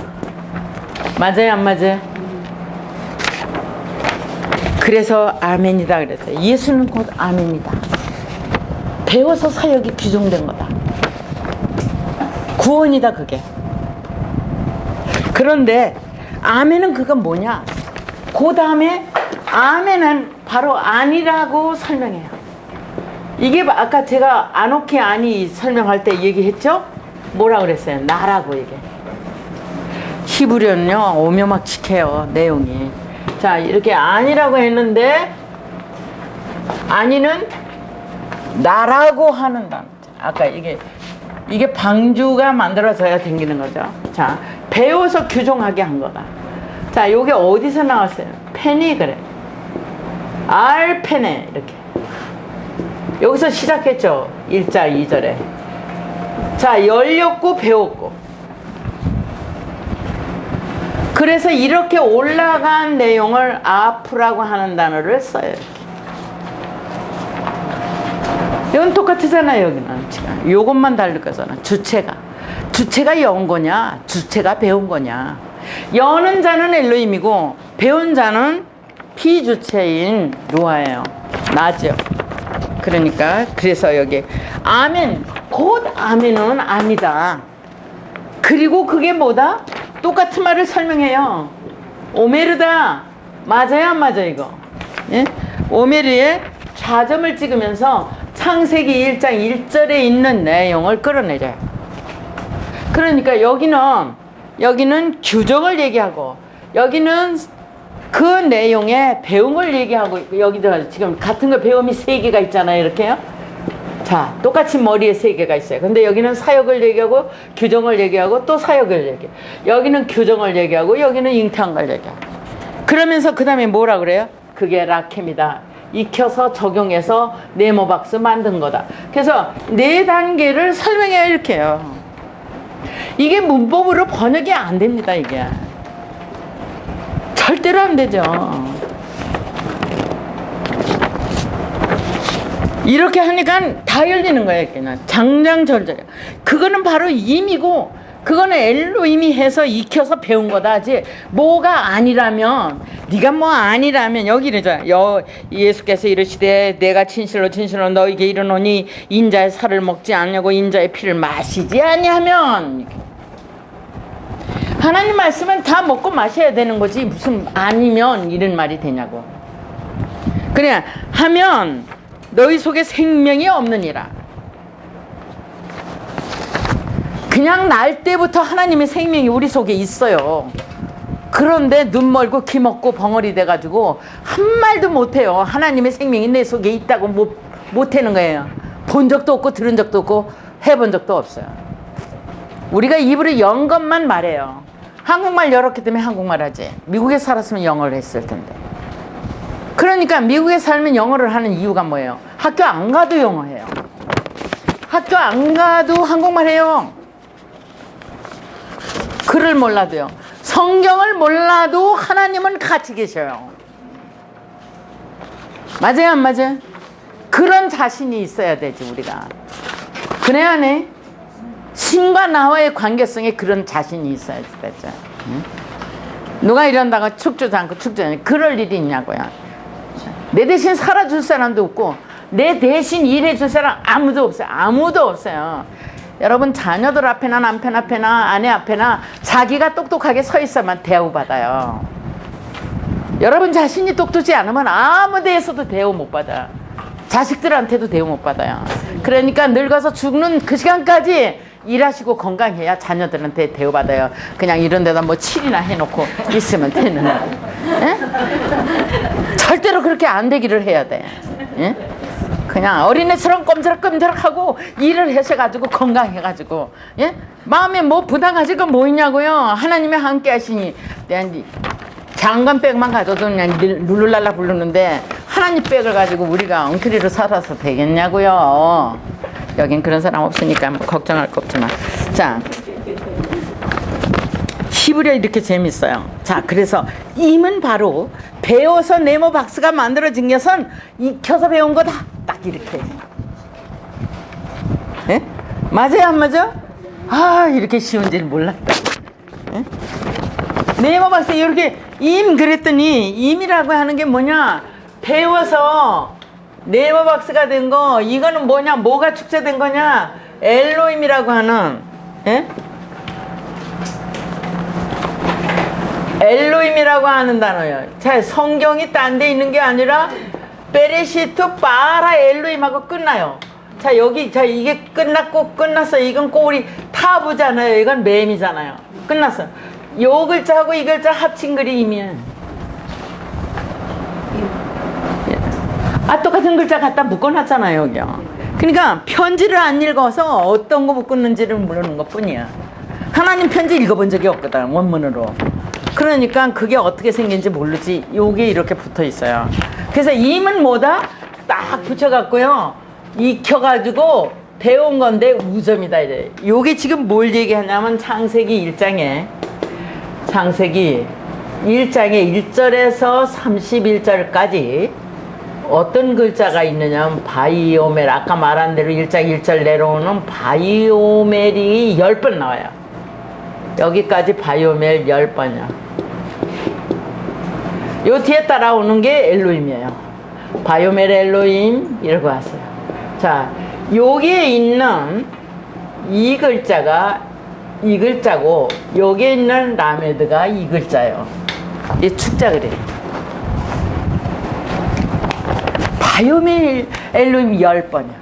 맞아요, 안 맞아요? 그래서 아멘이다 그랬어요. 예수는 곧 아멘이다. 배워서 사역이 규정된 거다. 구원이다, 그게. 그런데 아멘은 그건 뭐냐? 그 다음에 아멘은 바로 아니라고 설명해요. 이게 아까 제가 아노키 아니 설명할 때 얘기했죠? 뭐라 그랬어요? 나라고 얘기해. 히브리어는요 오묘막측해요 내용이. 자, 이렇게 아니라고 했는데 아니는 나라고 하는 단어. 아까 이게 방주가 만들어져야 생기는 거죠. 자, 배워서 규정하게 한 거다. 자, 요게 어디서 나왔어요? 페니 그래. 알페네 이렇게. 여기서 시작했죠. 1절 2절에. 자, 열렸고 배웠고. 그래서 이렇게 올라간 내용을 아프라고 하는 단어를 써요. 이건 똑같잖아요. 여기는 지금 요것만 다를 거잖아. 주체가 연 거냐 주체가 배운 거냐. 여는 자는 엘로힘이고 배운 자는 피주체인 루아예요. 나죠. 그러니까 그래서 여기 아멘, 곧 아멘은 아니다. 그리고 그게 뭐다? 똑같은 말을 설명해요. 오메르다. 맞아요 안 맞아요 이거? 예? 오메르에 좌점을 찍으면서 창세기 1장 1절에 있는 내용을 끌어내줘요. 그러니까 여기는 규정을 얘기하고 여기는 그 내용의 배움을 얘기하고 있고, 여기도 지금 같은 거 배움이 3개가 있잖아요. 이렇게요. 자, 똑같이 머리에 3개가 있어요. 근데 여기는 사역을 얘기하고 규정을 얘기하고 또 사역을 얘기해. 여기는 규정을 얘기하고 여기는 잉태한 걸 얘기하고. 그러면서 그 다음에 뭐라 그래요? 그게 라켐이다. 익혀서 적용해서 네모박스 만든 거다. 그래서 4단계를 설명해요. 이렇게요. 이게 문법으로 번역이 안 됩니다. 이게 절대로 안 되죠. 이렇게 하니까 다 열리는 거예요. 그냥 장장절절. 그거는 바로 임이고 그거는 엘로힘이 해서 익혀서 배운 거다 하지. 뭐가 아니라면, 네가 뭐 아니라면 여기 이러죠. 예수께서 이르시되 내가 진실로 너에게 이르노니 인자의 살을 먹지 않냐고 인자의 피를 마시지 아니하면. 하나님 말씀은 다 먹고 마셔야 되는 거지 무슨 아니면 이런 말이 되냐고. 그냥 하면 너희 속에 생명이 없느니라. 그냥 날 때부터 하나님의 생명이 우리 속에 있어요. 그런데 눈 멀고 귀 먹고 벙어리 돼가지고 한 말도 못해요. 하나님의 생명이 내 속에 있다고 못하는 거예요. 본 적도 없고 들은 적도 없고 해본 적도 없어요. 우리가 입으로 연 것만 말해요. 한국말 열었기 때문에 한국말 하지. 미국에 살았으면 영어를 했을 텐데. 그러니까 미국에 살면 영어를 하는 이유가 뭐예요? 학교 안 가도 영어해요. 학교 안 가도 한국말 해요. 글을 몰라도요. 성경을 몰라도 하나님은 같이 계셔요. 맞아요 안 맞아요? 그런 자신이 있어야 되지 우리가. 그래야 하네. 신과 나와의 관계성에 그런 자신이 있어야지 되죠. 응? 누가 이런다고 축주지 않고 축주지 그럴 일이 있냐고요. 내 대신 살아줄 사람도 없고 내 대신 일해줄 사람 아무도 없어요. 아무도 없어요. 여러분 자녀들 앞에나 남편 앞에나 아내 앞에나 자기가 똑똑하게 서 있어야만 대우받아요. 여러분 자신이 똑똑지 않으면 아무 데에서도 대우 못 받아요. 자식들한테도 대우 못 받아요. 그러니까 늙어서 죽는 그 시간까지 일하시고 건강해야 자녀들한테 대우받아요. 그냥 이런 데다 뭐 칠이나 해놓고 있으면 되는. 에? 절대로 그렇게 안 되기를 해야 돼. 에? 그냥 어린애처럼 꼼지락꼼지락하고 일을 하셔가지고 건강해가지고, 예? 마음에 뭐 부담하실 건 뭐 있냐고요. 하나님이 함께 하시니 장관백만 가져도 그냥 룰루랄라 부르는데 하나님 백을 가지고 우리가 엉터리로 살아서 되겠냐고요. 여긴 그런 사람 없으니까 뭐 걱정할 거 없지만. 자, 히브리어 이렇게 재밌어요. 자, 그래서 임은 바로 배워서 네모 박스가 만들어진 것은 익혀서 배운 거다. 딱 이렇게. 예? 맞아요 안 맞아? 아, 이렇게 쉬운 줄 몰랐다. 예? 네모 박스 이렇게 임 그랬더니 임이라고 하는 게 뭐냐? 배워서 네모 박스가 된 거. 이거는 뭐냐? 뭐가 축제된 거냐? 엘로힘이라고 하는, 예? 엘로힘이라고 하는 단어예요. 자, 성경이 딴 데 있는 게 아니라 베레시트 바라 엘로힘하고 끝나요. 자, 여기 자 이게 끝났어. 이건 꼬리 타부잖아요. 이건 맴이잖아요. 끝났어. 요 글자하고 이 글자 합친 그림이에요. 아, 똑같은 글자 갖다 묶어놨잖아요, 여기요. 그러니까 편지를 안 읽어서 어떤 거 묶었는지를 모르는 것 뿐이야. 하나님 편지 읽어본 적이 없거든, 원문으로. 그러니까 그게 어떻게 생긴지 모르지. 요게 이렇게 붙어 있어요. 그래서 임은 뭐다? 딱 붙여갖고요. 익혀가지고 배운 건데 우점이다 이래. 요게 지금 뭘 얘기하냐면 창세기 1장에 1절에서 31절까지 어떤 글자가 있느냐면 바이오멜, 아까 말한 대로 1장 1절 내려오는 바이오멜이 10번 나와요. 여기까지 바이오멜 10번이야. 요 뒤에 따라오는 게 엘로힘이에요. 바이오멜 엘로힘 이러고 왔어요. 자, 여기에 있는 이 글자가 이 글자고 여기에 있는 라메드가 이 글자예요. 이 축자 그래. 바이오멜 엘로힘 10번이야.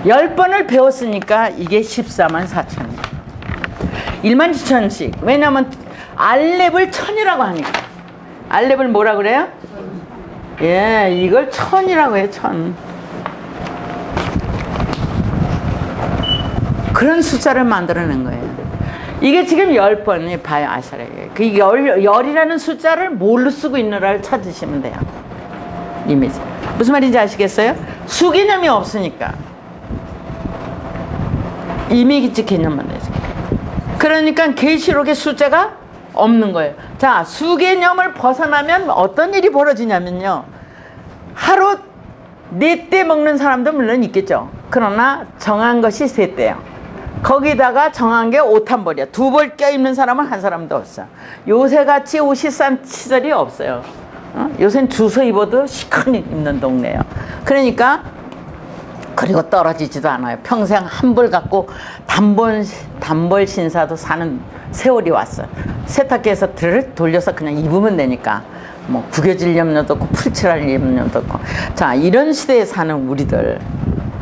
10번을 배웠으니까 이게 14만 4천이야. 1만 2천씩. 왜냐면 알렙을 1000이라고 하니까. 알렙을 뭐라 그래요? 예, 이걸 1000이라고 해. 1000. 그런 숫자를 만들어낸 거예요. 이게 지금 10번이 봐요, 아시라요. 그 열이라는 숫자를 뭘로 쓰고 있느라를 찾으시면 돼요. 이미지. 무슨 말인지 아시겠어요? 수개념이 없으니까. 이미지 개념만 되죠. 그러니까 계시록의 숫자가 없는 거예요. 자, 수개념을 벗어나면 어떤 일이 벌어지냐면요. 하루 4때 먹는 사람도 물론 있겠죠. 그러나 정한 것이 3때예요. 거기다가 정한 게 옷 한 벌이야. 2벌 껴입는 사람은 한 사람도 없어. 요새같이 옷이 싼 시절이 없어요. 요새는 주워 입어도 시커니 입는 동네예요. 그러니까 그리고 떨어지지도 않아요. 평생 한 벌 갖고 단벌 신사도 사는 세월이 왔어. 세탁기에서 돌려서 그냥 입으면 되니까 뭐 구겨질 염려도 없고 풀칠할 염려도 없고. 자, 이런 시대에 사는 우리들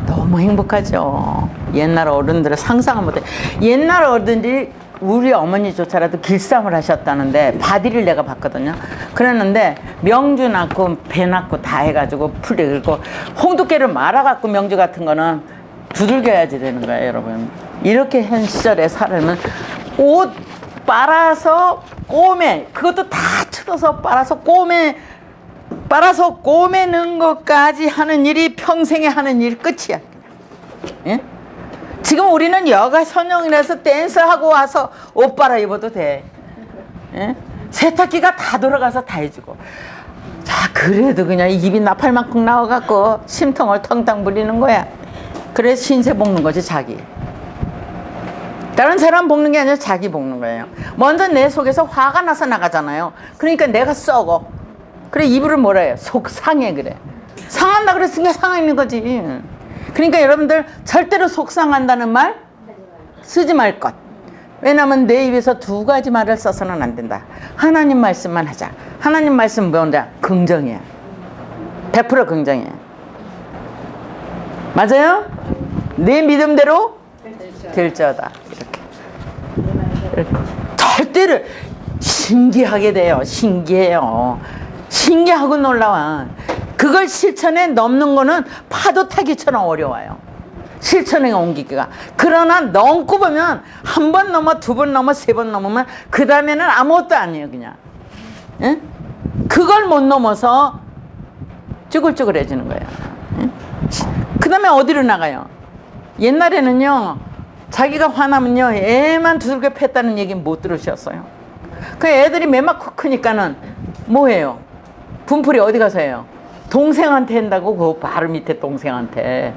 너무 행복하죠. 옛날 어른들은 상상을 못해. 옛날 어른들이 우리 어머니조차라도 길쌈을 하셨다는데 바디를 내가 봤거든요. 그랬는데 명주 낳고 배 낳고 다 해가지고 풀이 긁고 홍두깨를 말아갖고 명주 같은 거는 두들겨야지 되는 거예요, 여러분. 이렇게 한 시절에 살면 옷 빨아서 꼬매, 그것도 다 틀어서 빨아서 꼬매 넣은 것까지 하는 일이 평생에 하는 일 끝이야. 예? 지금 우리는 여가 선영이라서 댄스하고 와서 옷 빨아 입어도 돼. 예? 세탁기가 다 돌아가서 다 해주고. 자, 그래도 그냥 입이 나팔만큼 나와갖고 심통을 텅텅 부리는 거야. 그래서 신세 볶는 거지, 자기. 다른 사람 볶는 게 아니라 자기 볶는 거예요. 먼저 내 속에서 화가 나서 나가잖아요. 그러니까 내가 썩어. 그래, 이불을 뭐라 해요? 속 상해, 그래. 상한다 그랬으니까 상하는 거지. 그러니까 여러분들 절대로 속상한다는 말 쓰지 말 것. 왜냐면 내 입에서 2가지 말을 써서는 안 된다. 하나님 말씀만 하자. 하나님 말씀 뭔지 긍정이야. 100% 긍정이야. 맞아요? 내 믿음대로 될지어다. 이렇게. 절대로 신기하게 돼요. 신기해요. 신기하고 놀라워. 그걸 실천에 넘는 거는 파도 타기처럼 어려워요. 실천에 옮기기가. 그러나 넘고 보면 1번 넘어, 2번 넘어, 3번 넘으면 그 다음에는 아무것도 아니에요, 그냥. 예? 그걸 못 넘어서 쭈글쭈글해지는 거예요. 예? 그 다음에 어디로 나가요? 옛날에는요, 자기가 화나면요, 애만 두들겨 팼다는 얘기 못 들으셨어요. 그 애들이 매막 크니까는 뭐해요? 분풀이 어디 가서 해요? 동생한테 한다고, 그 바로 밑에 동생한테.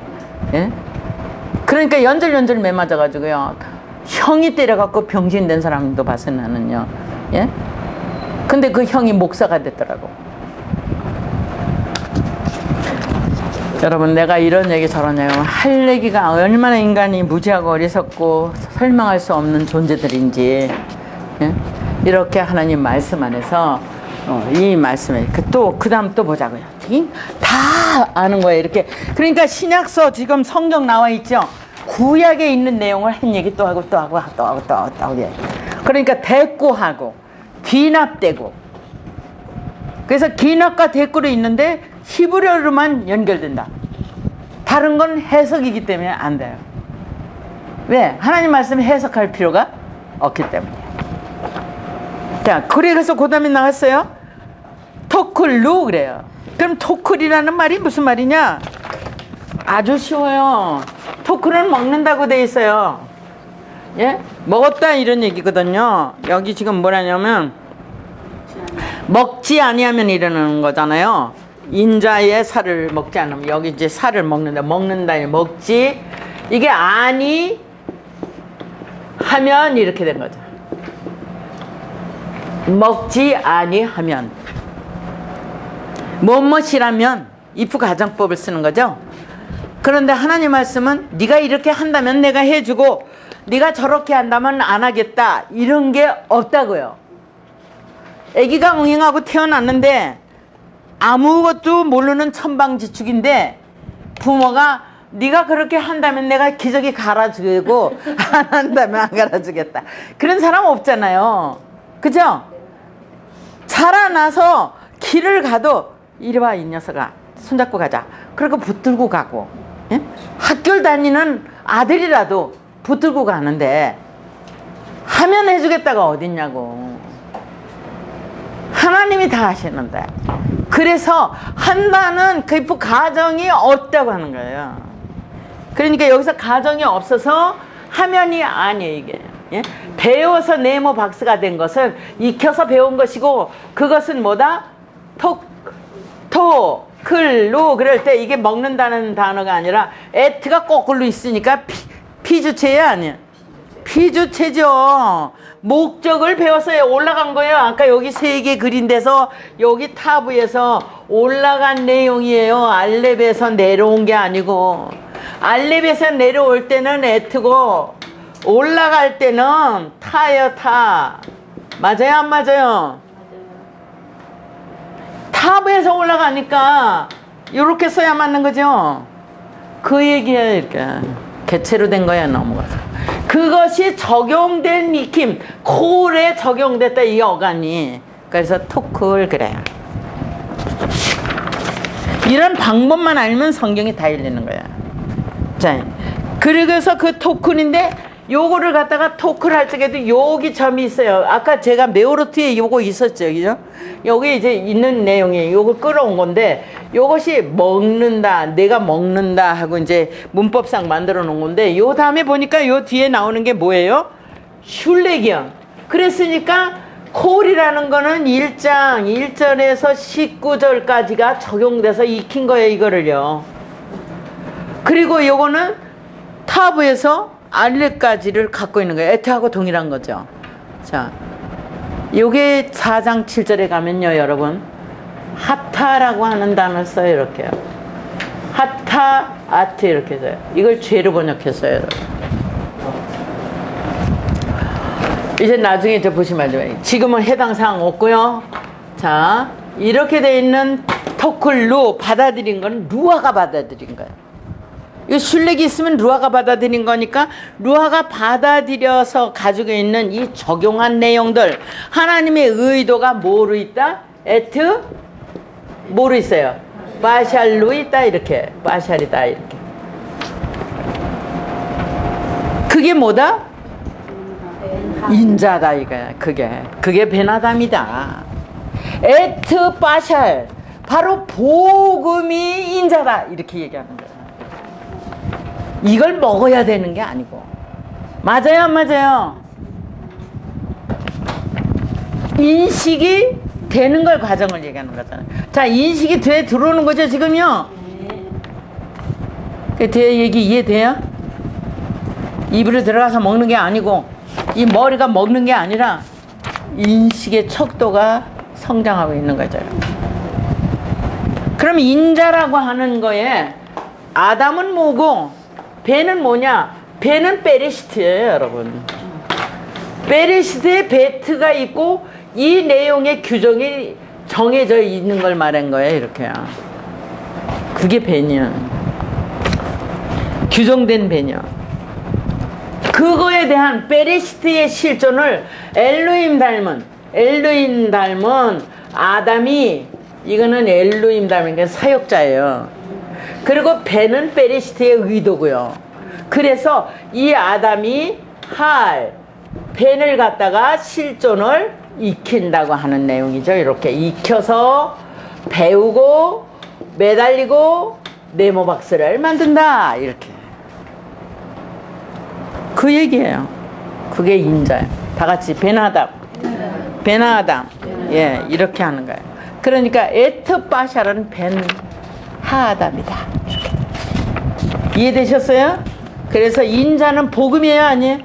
예? 그러니까 연절연절 매 맞아가지고요. 형이 때려갖고 병신된 사람도 봤어, 나는요. 예? 근데 그 형이 목사가 됐더라고. 여러분, 내가 이런 얘기 저런 얘기 할 얘기가 얼마나 인간이 무지하고 어리석고 설명할 수 없는 존재들인지. 예? 이렇게 하나님 말씀 안에서 이 말씀에 그 다음 또 보자고요. 다 아는 거예요. 이렇게. 그러니까 신약서 지금 성경 나와 있죠. 구약에 있는 내용을 한 얘기 또 하고 또 하고 또 하고 또 하고 또 하고. 그러니까 대꾸하고 귀납되고. 그래서 귀납과 대꾸로 있는데 히브리어로만 연결된다. 다른 건 해석이기 때문에 안 돼요. 왜? 하나님 말씀 해석할 필요가 없기 때문에. 자, 그래서 그 다음에 나왔어요. 토클루 그래요. 그럼 토클이라는 말이 무슨 말이냐? 아주 쉬워요. 토클은 먹는다고 돼 있어요. 예? 먹었다 이런 얘기거든요. 여기 지금 뭐라냐면 먹지 아니하면 이러는 거잖아요. 인자의 살을 먹지 않으면 여기 이제 살을 먹는다. 먹지 이게 아니 하면 이렇게 된 거죠. 먹지 아니하면 무엇이라면 if 가정법을 쓰는 거죠. 그런데 하나님 말씀은 네가 이렇게 한다면 내가 해주고 네가 저렇게 한다면 안 하겠다 이런 게 없다고요. 아기가 응행하고 태어났는데 아무것도 모르는 천방지축인데 부모가 네가 그렇게 한다면 내가 기저귀 갈아주고 안 한다면 안 갈아주겠다. 그런 사람 없잖아요. 그죠? 자라나서 길을 가도 이리 와 이 녀석아 손잡고 가자. 그러고 붙들고 가고. 예? 학교를 다니는 아들이라도 붙들고 가는데 하면 해주겠다가 어딨냐고. 하나님이 다 하시는데. 그래서 한다는 그 가정이 없다고 하는 거예요. 그러니까 여기서 가정이 없어서 하면이 아니에요 이게. 예? 배워서 네모 박스가 된 것은 익혀서 배운 것이고 그것은 뭐다? 클루 그럴 때 이게 먹는다는 단어가 아니라 에트가 거꾸로 있으니까 피주체야 아니야? 피주체죠. 목적을 배워서 올라간 거예요. 아까 여기 세 개 그린 데서 여기 타브에서 올라간 내용이에요. 알렙에서 내려온 게 아니고 알렙에서 내려올 때는 에트고 올라갈 때는 타요 타. 맞아요 안 맞아요? 타브에서 올라가니까 이렇게 써야 맞는 거죠. 그 얘기예요. 이렇게 개체로 된 거야 넘어가서. 그것이 적용된 익힘 콜에 적용됐다 이 어간이. 그래서 토클 그래요. 이런 방법만 알면 성경이 다 읽리는 거야. 자, 그래서 그 토클인데 요거를 갖다가 토크를 할 적에도 여기 점이 있어요. 아까 제가 메오르트에 요거 있었죠. 그죠? 여기 이제 있는 내용이 요거 끌어온 건데 요것이 먹는다, 내가 먹는다 하고 이제 문법상 만들어 놓은 건데 요 다음에 보니까 요 뒤에 나오는 게 뭐예요? 슐레기언. 그랬으니까 콜이라는 거는 1장 1절에서 19절까지가 적용돼서 익힌 거예요, 이거를요. 그리고 요거는 타브에서 알레까지를 갖고 있는 거예요. 에트하고 동일한 거죠. 자, 요게 4장 7절에 가면요, 여러분. 하타라고 하는 단어를 써요, 이렇게요. 하타, 아트 이렇게 써요. 이걸 죄로 번역했어요. 이제 나중에 저 보시면 돼요. 지금은 해당 사항 없고요. 자, 이렇게 돼 있는 토클루 받아들인 건 루아가 받아들인 거예요. 이 슐렉이 있으면 루아가 받아들인 거니까 루아가 받아들여서 가지고 있는 이 적용한 내용들 하나님의 의도가 뭐로 있다? 에트 뭐로 있어요? 바샬로 있다 이렇게 바샬이다 이렇게. 그게 뭐다? 인자다 이거야. 그게 베나담이다. 에트 바샬 바로 복음이 인자다 이렇게 얘기하는 거야. 이걸 먹어야 되는 게 아니고. 맞아요 안 맞아요? 인식이 되는 걸 과정을 얘기하는 거잖아요. 자, 인식이 돼 들어오는 거죠 지금요? 그 뒤에 얘기 이해돼요? 입으로 들어가서 먹는 게 아니고 이 머리가 먹는 게 아니라 인식의 척도가 성장하고 있는 거죠. 그럼 인자라고 하는 거에 아담은 뭐고 배는 뭐냐? 배는 페리시트예요, 여러분. 베레시트에 베트가 있고 이 내용의 규정이 정해져 있는 걸 말한 거예요. 이렇게요. 그게 배냐. 규정된 배냐. 그거에 대한 베레시트의 실존을 엘로힘 닮은 아담이, 이거는 엘로힘 닮은 게 사역자예요. 그리고 배는 베레시트의 의도고요. 그래서 이 아담이 벤을 갖다가 실존을 익힌다고 하는 내용이죠. 이렇게 익혀서 배우고 매달리고 네모박스를 만든다. 이렇게. 그 얘기예요. 그게 인자예요. 다 같이 벤아담. 예, 이렇게 하는 거예요. 그러니까 에트바샬은 벤하담이다. 이해되셨어요? 그래서 인자는 복음이에요, 아니에요?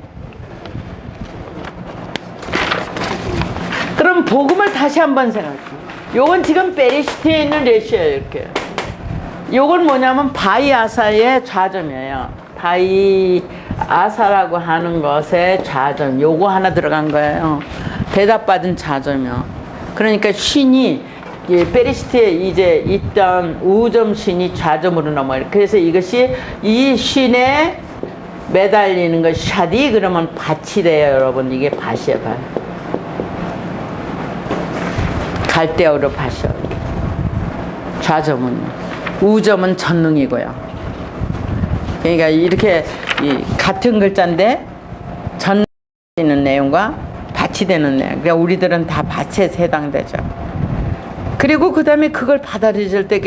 그럼 복음을 다시 한번 생각해요. 요건 지금 베레시트에 있는 레시예요. 이렇게. 요건 뭐냐면 바이아사의 좌점이에요. 바이아사라고 하는 것의 좌점. 요거 하나 들어간 거예요. 대답받은 좌점이요. 그러니까 신이 베레시트에 이제 있던 우점 신이 좌점으로 넘어요. 그래서 이것이 이 신에 매달리는 것, 샤디 그러면 밭이 돼요. 여러분, 이게 밭이에요. 밭. 갈대어로 밭이요. 좌점은, 우점은 전능이고요. 그러니까 이렇게 같은 글자인데 전능이 되는 내용과 밭이 되는 내용. 그러니까 우리들은 다 밭에 해당되죠. 그리고 그 다음에 그걸 받아들일 때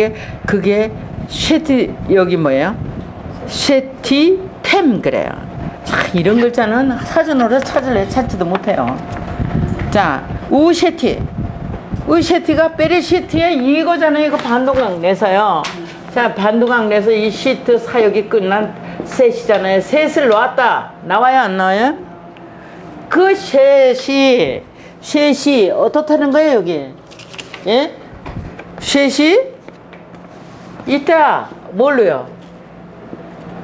그게 쉐티, 여기 뭐예요? 쉐티템 그래요. 자, 이런 글자는 사전으로 찾을래 찾지도 못해요. 자, 우쉐티가 베레시트의 이거잖아요. 이거 반도각 내서요. 자, 반도각 내서 이 시트 사역이 끝난 셋이잖아요. 셋을 놓았다. 나와요, 안 나와요? 그 셋이 어떻다는 거예요, 여기? 예? 셋이 있다. 뭘로요?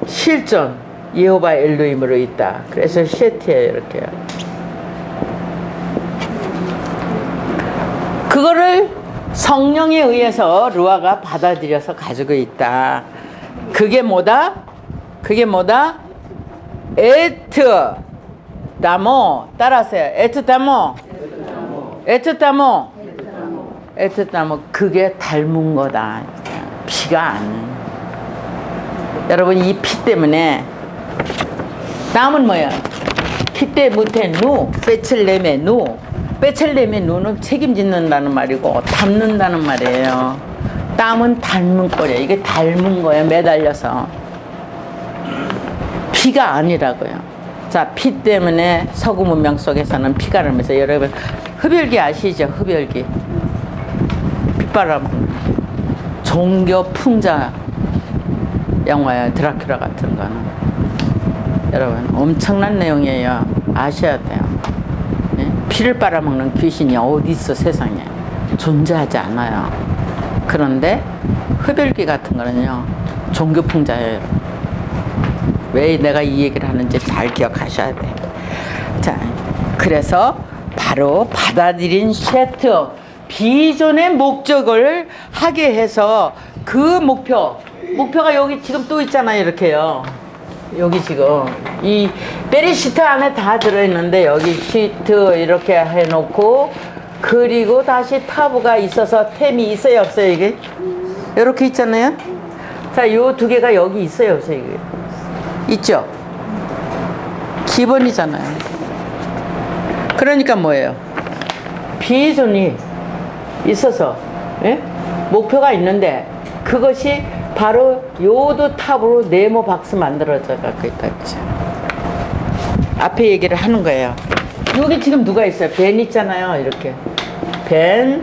실존. 여호와 엘로힘으로 있다. 그래서 셋이에요, 이렇게요. 그거를 성령에 의해서 루아가 받아들여서 가지고 있다. 그게 뭐다? 에트다모. 따라하세요. 에트다모. 그게 닮은 거다. 피가 아니에요. 여러분, 이 피 때문에 다음은 뭐야? 피 때문에 베첼렘의 누는 책임짓는다는 말이고 닮는다는 말이에요. 땀은 닮은 거예요. 이게 닮은 거예요. 매달려서. 피가 아니라고요. 자, 피 때문에 서구 문명 속에서는 피가 흐르면서, 여러분 흡혈귀 아시죠? 흡혈귀. 빗바람. 종교 풍자 영화야. 드라큘라 같은 거는. 여러분 엄청난 내용이에요. 아셔야 돼요. 피를 빨아먹는 귀신이 어디 있어, 세상에. 존재하지 않아요. 그런데 흡혈귀 같은 거는요, 종교풍자예요. 왜 내가 이 얘기를 하는지 잘 기억하셔야 돼요. 자, 그래서 바로 받아들인 셰트, 비전의 목적을 하게 해서 그 목표가 여기 지금 또 있잖아요. 이렇게요. 여기 지금 이 베레시트 안에 다 들어있는데 여기 시트 이렇게 해놓고, 그리고 다시 타브가 있어서 템이 있어요, 없어요? 이게 이렇게 있잖아요. 자, 요 두 개가 여기 있어요, 없어요? 이게 있죠. 기본이잖아요. 그러니까 뭐예요? 비전이 있어서, 예? 목표가 있는데 그것이 바로 요드 탑으로 네모 박스 만들어져 갖고 있다. 그죠? 앞에 얘기를 하는 거예요. 여기 지금 누가 있어요? 벤 있잖아요. 이렇게. 벤,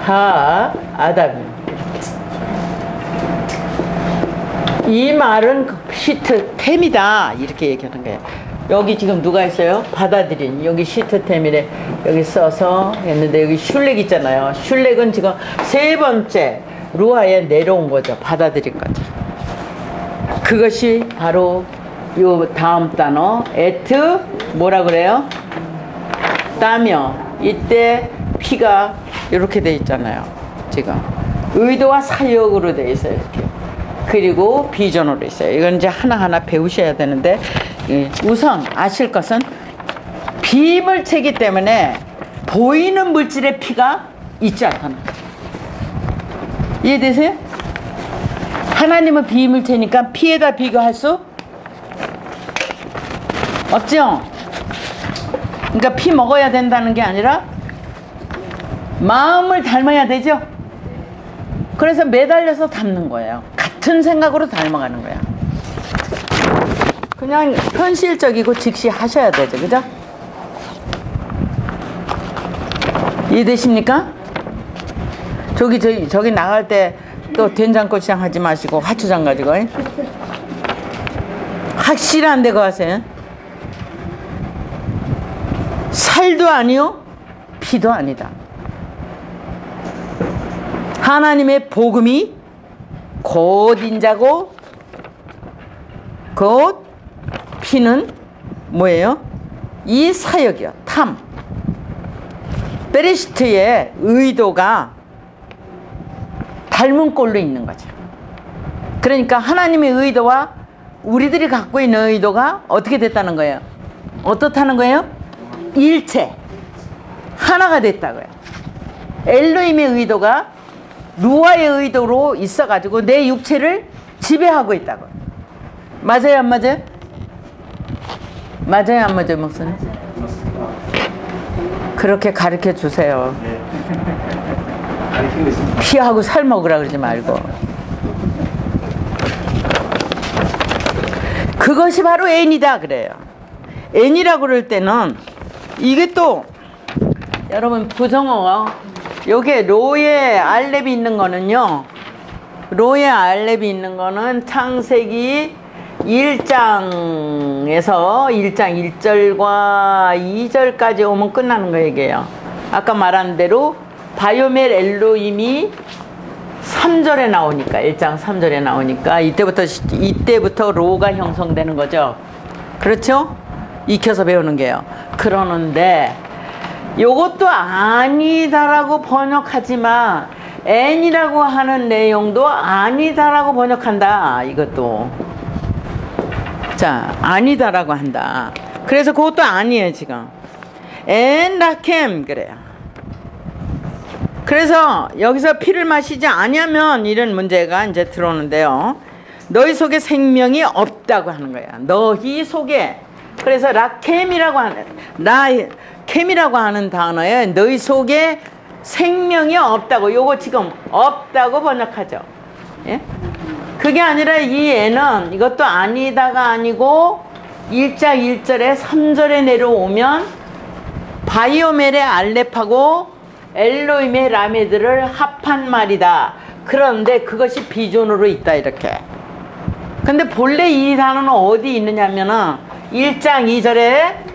하, 아담. 이 말은 시트템이다. 이렇게 얘기하는 거예요. 여기 지금 누가 있어요? 받아들인. 여기 시트템이래. 여기 써서 했는데 여기 슐렉 있잖아요. 슐렉은 지금 세 번째 루아에 내려온 거죠. 받아들인 거죠. 그것이 바로 요 다음 단어 에트 뭐라 그래요? 따며 이때 피가 이렇게 돼 있잖아요. 지금 의도와 사역으로 돼 있어요. 이렇게. 그리고 비전으로 있어요. 이건 이제 하나하나 배우셔야 되는데 우선 아실 것은 비물체이기 때문에 보이는 물질의 피가 있지 않다는 거예요. 이해되세요? 하나님은 비물체니까 피에다 비교할 수 없죠? 그러니까 피 먹어야 된다는 게 아니라 마음을 닮아야 되죠? 그래서 매달려서 닮는 거예요. 같은 생각으로 닮아가는 거야. 그냥 현실적이고 즉시 하셔야 되죠. 그죠? 이해되십니까? 저기 나갈 때 또 된장고추장 하지 마시고 화초장 가지고 확실한 데 가세요. 살도 아니요 피도 아니다. 하나님의 복음이 곧 인자고 곧 피는 뭐예요? 이 사역이요. 탐. 베레시트의 의도가 닮은 꼴로 있는 거죠. 그러니까 하나님의 의도와 우리들이 갖고 있는 의도가 어떻게 됐다는 거예요? 어떻다는 거예요? 일체. 하나가 됐다고요. 엘로힘의 의도가 루아의 의도로 있어가지고 내 육체를 지배하고 있다고요. 맞아요, 안 맞아요? 맞아요, 안 맞아요, 목사님? 그렇게 가르쳐 주세요. 피하고 살 먹으라 그러지 말고. 그것이 바로 N이다 그래요. N이라고 그럴 때는 이게 또 여러분 부정어 요게 로의 알렙이 있는 거는요, 로의 알렙이 있는 거는 창세기 1장에서 1장 1절과 2절까지 오면 끝나는 거 얘기예요. 아까 말한 대로 바요멜 엘로힘이 3절에 나오니까, 1장 3절에 나오니까 이때부터 로가 형성되는 거죠. 그렇죠? 익혀서 배우는 게요. 그러는데 요것도 아니다라고 번역하지만 N이라고 하는 내용도 아니다라고 번역한다. 이것도 자, 아니다라고 한다. 그래서 그것도 아니에요. 지금 엔 라켐 그래요. 그래서 여기서 피를 마시지 아니하면 이런 문제가 이제 들어오는데요. 너희 속에 생명이 없다고 하는 거야. 너희 속에. 그래서 라켐이라고 하는 단어에 너희 속에 생명이 없다고. 요거 지금 없다고 번역하죠. 예? 그게 아니라 이 애는 이것도 아니다가 아니고 1장 1절에 3절에 내려오면 바이오멜의 알렙하고 엘로힘의 라메드를 합한 말이다. 그런데 그것이 비존으로 있다 이렇게. 근데 본래 이 단어는 어디 있느냐면은 1장 2절에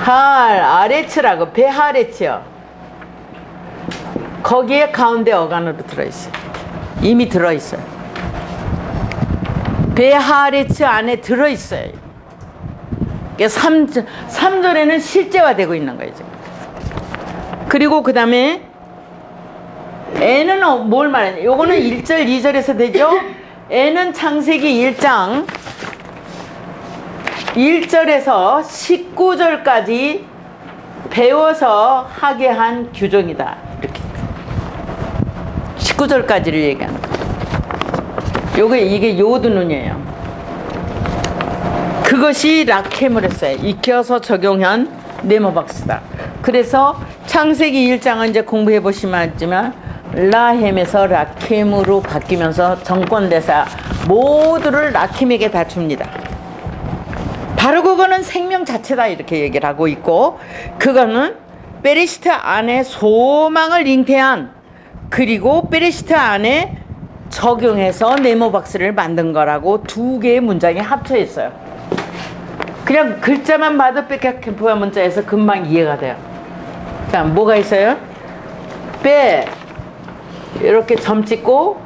베하레츠라고, 베하레츠요. 거기에 가운데 어간으로 들어있어요. 이미 들어있어요. 베하레츠 안에 들어있어요. 3절에는 실제화되고 있는 거예요. 지금. 그리고 그 다음에 N은 뭘 말하냐. 요거는 1절 2절에서 되죠. N은 창세기 1장 1절에서 19절까지 배워서 하게 한 규정이다. 이렇게 19절까지를 얘기하는 거예요. 이게 요드눈이에요. 그것이 라켐을 했어요. 익혀서 적용한 네모박스다. 그래서 창세기 1장은 이제 공부해 보시면 알지만 라햄에서 라켐으로 바뀌면서 정권대사 모두를 라켐에게 다 줍니다. 바로 그거는 생명 자체다 이렇게 얘기를 하고 있고, 그거는 베레시트 안에 소망을 잉태한, 그리고 베레시트 안에 적용해서 네모박스를 만든 거라고 두 개의 문장이 합쳐 있어요. 그냥 글자만 봐도 백학캠프와 문자에서 금방 이해가 돼요. 자, 뭐가 있어요? 이렇게 점 찍고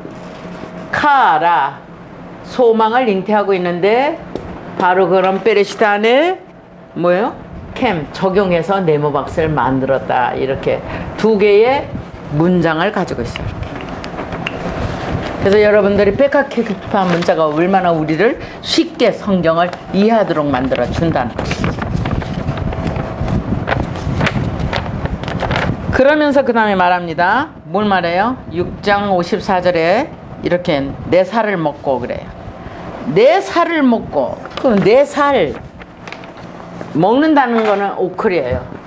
카라 소망을 잉태하고 있는데 바로 그런 페레시탄에 뭐예요? 캠 적용해서 네모박스를 만들었다. 이렇게 두 개의 문장을 가지고 있어요. 그래서 여러분들이 백학기파 문자가 얼마나 우리를 쉽게 성경을 이해하도록 만들어 준다는 것이죠. 그러면서 그 다음에 말합니다. 뭘 말해요? 6장 54절에 이렇게 내 살을 먹고 그래요. 내 살을 먹고, 그럼 내 살 먹는다는 거는 오클이에요.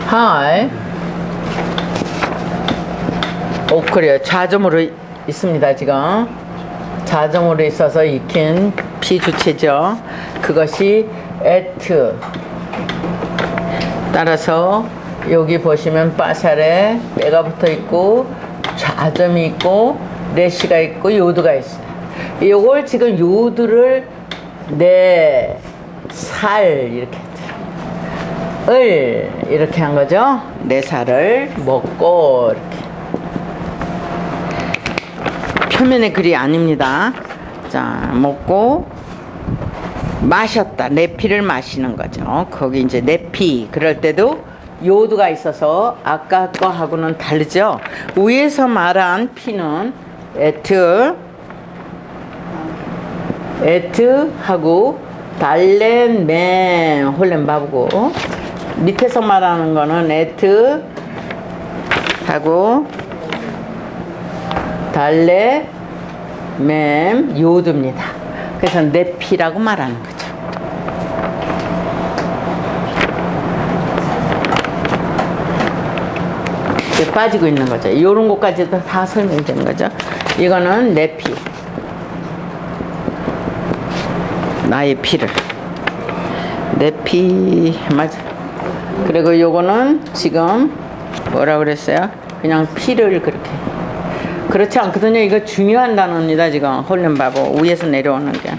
하이 오클이에요. 좌점으로 있습니다. 지금 좌점으로 있어서 익힌 비주체죠. 그것이 at. 따라서 여기 보시면 빠샬에 빼가 붙어 있고 좌점이 있고 레시가 있고 요드가 있어요. 요걸 지금 요드를 내 살 이렇게 을 이렇게 한 거죠. 내 살을 먹고 이렇게. 표면의 글이 아닙니다. 자, 먹고 마셨다. 내 피를 마시는 거죠. 거기 이제 내 피. 그럴 때도 요드가 있어서 아까 거하고는 다르죠. 위에서 말한 피는 에트하고 달렌 맨 홀렘 바보고, 밑에서 말하는 거는 에트하고 달레 맴 요드입니다. 그래서 네피라고 말하는 거죠. 이렇게 빠지고 있는 거죠. 이런 것까지도 다 설명이 되는 거죠. 이거는 네피, 나의 피를 네피 맞아. 그리고 요거는 지금 뭐라 그랬어요? 그냥 피를 그렇게. 그렇지 않거든요. 이거 중요한 단어입니다. 지금 홀렘바보 위에서 내려오는 게.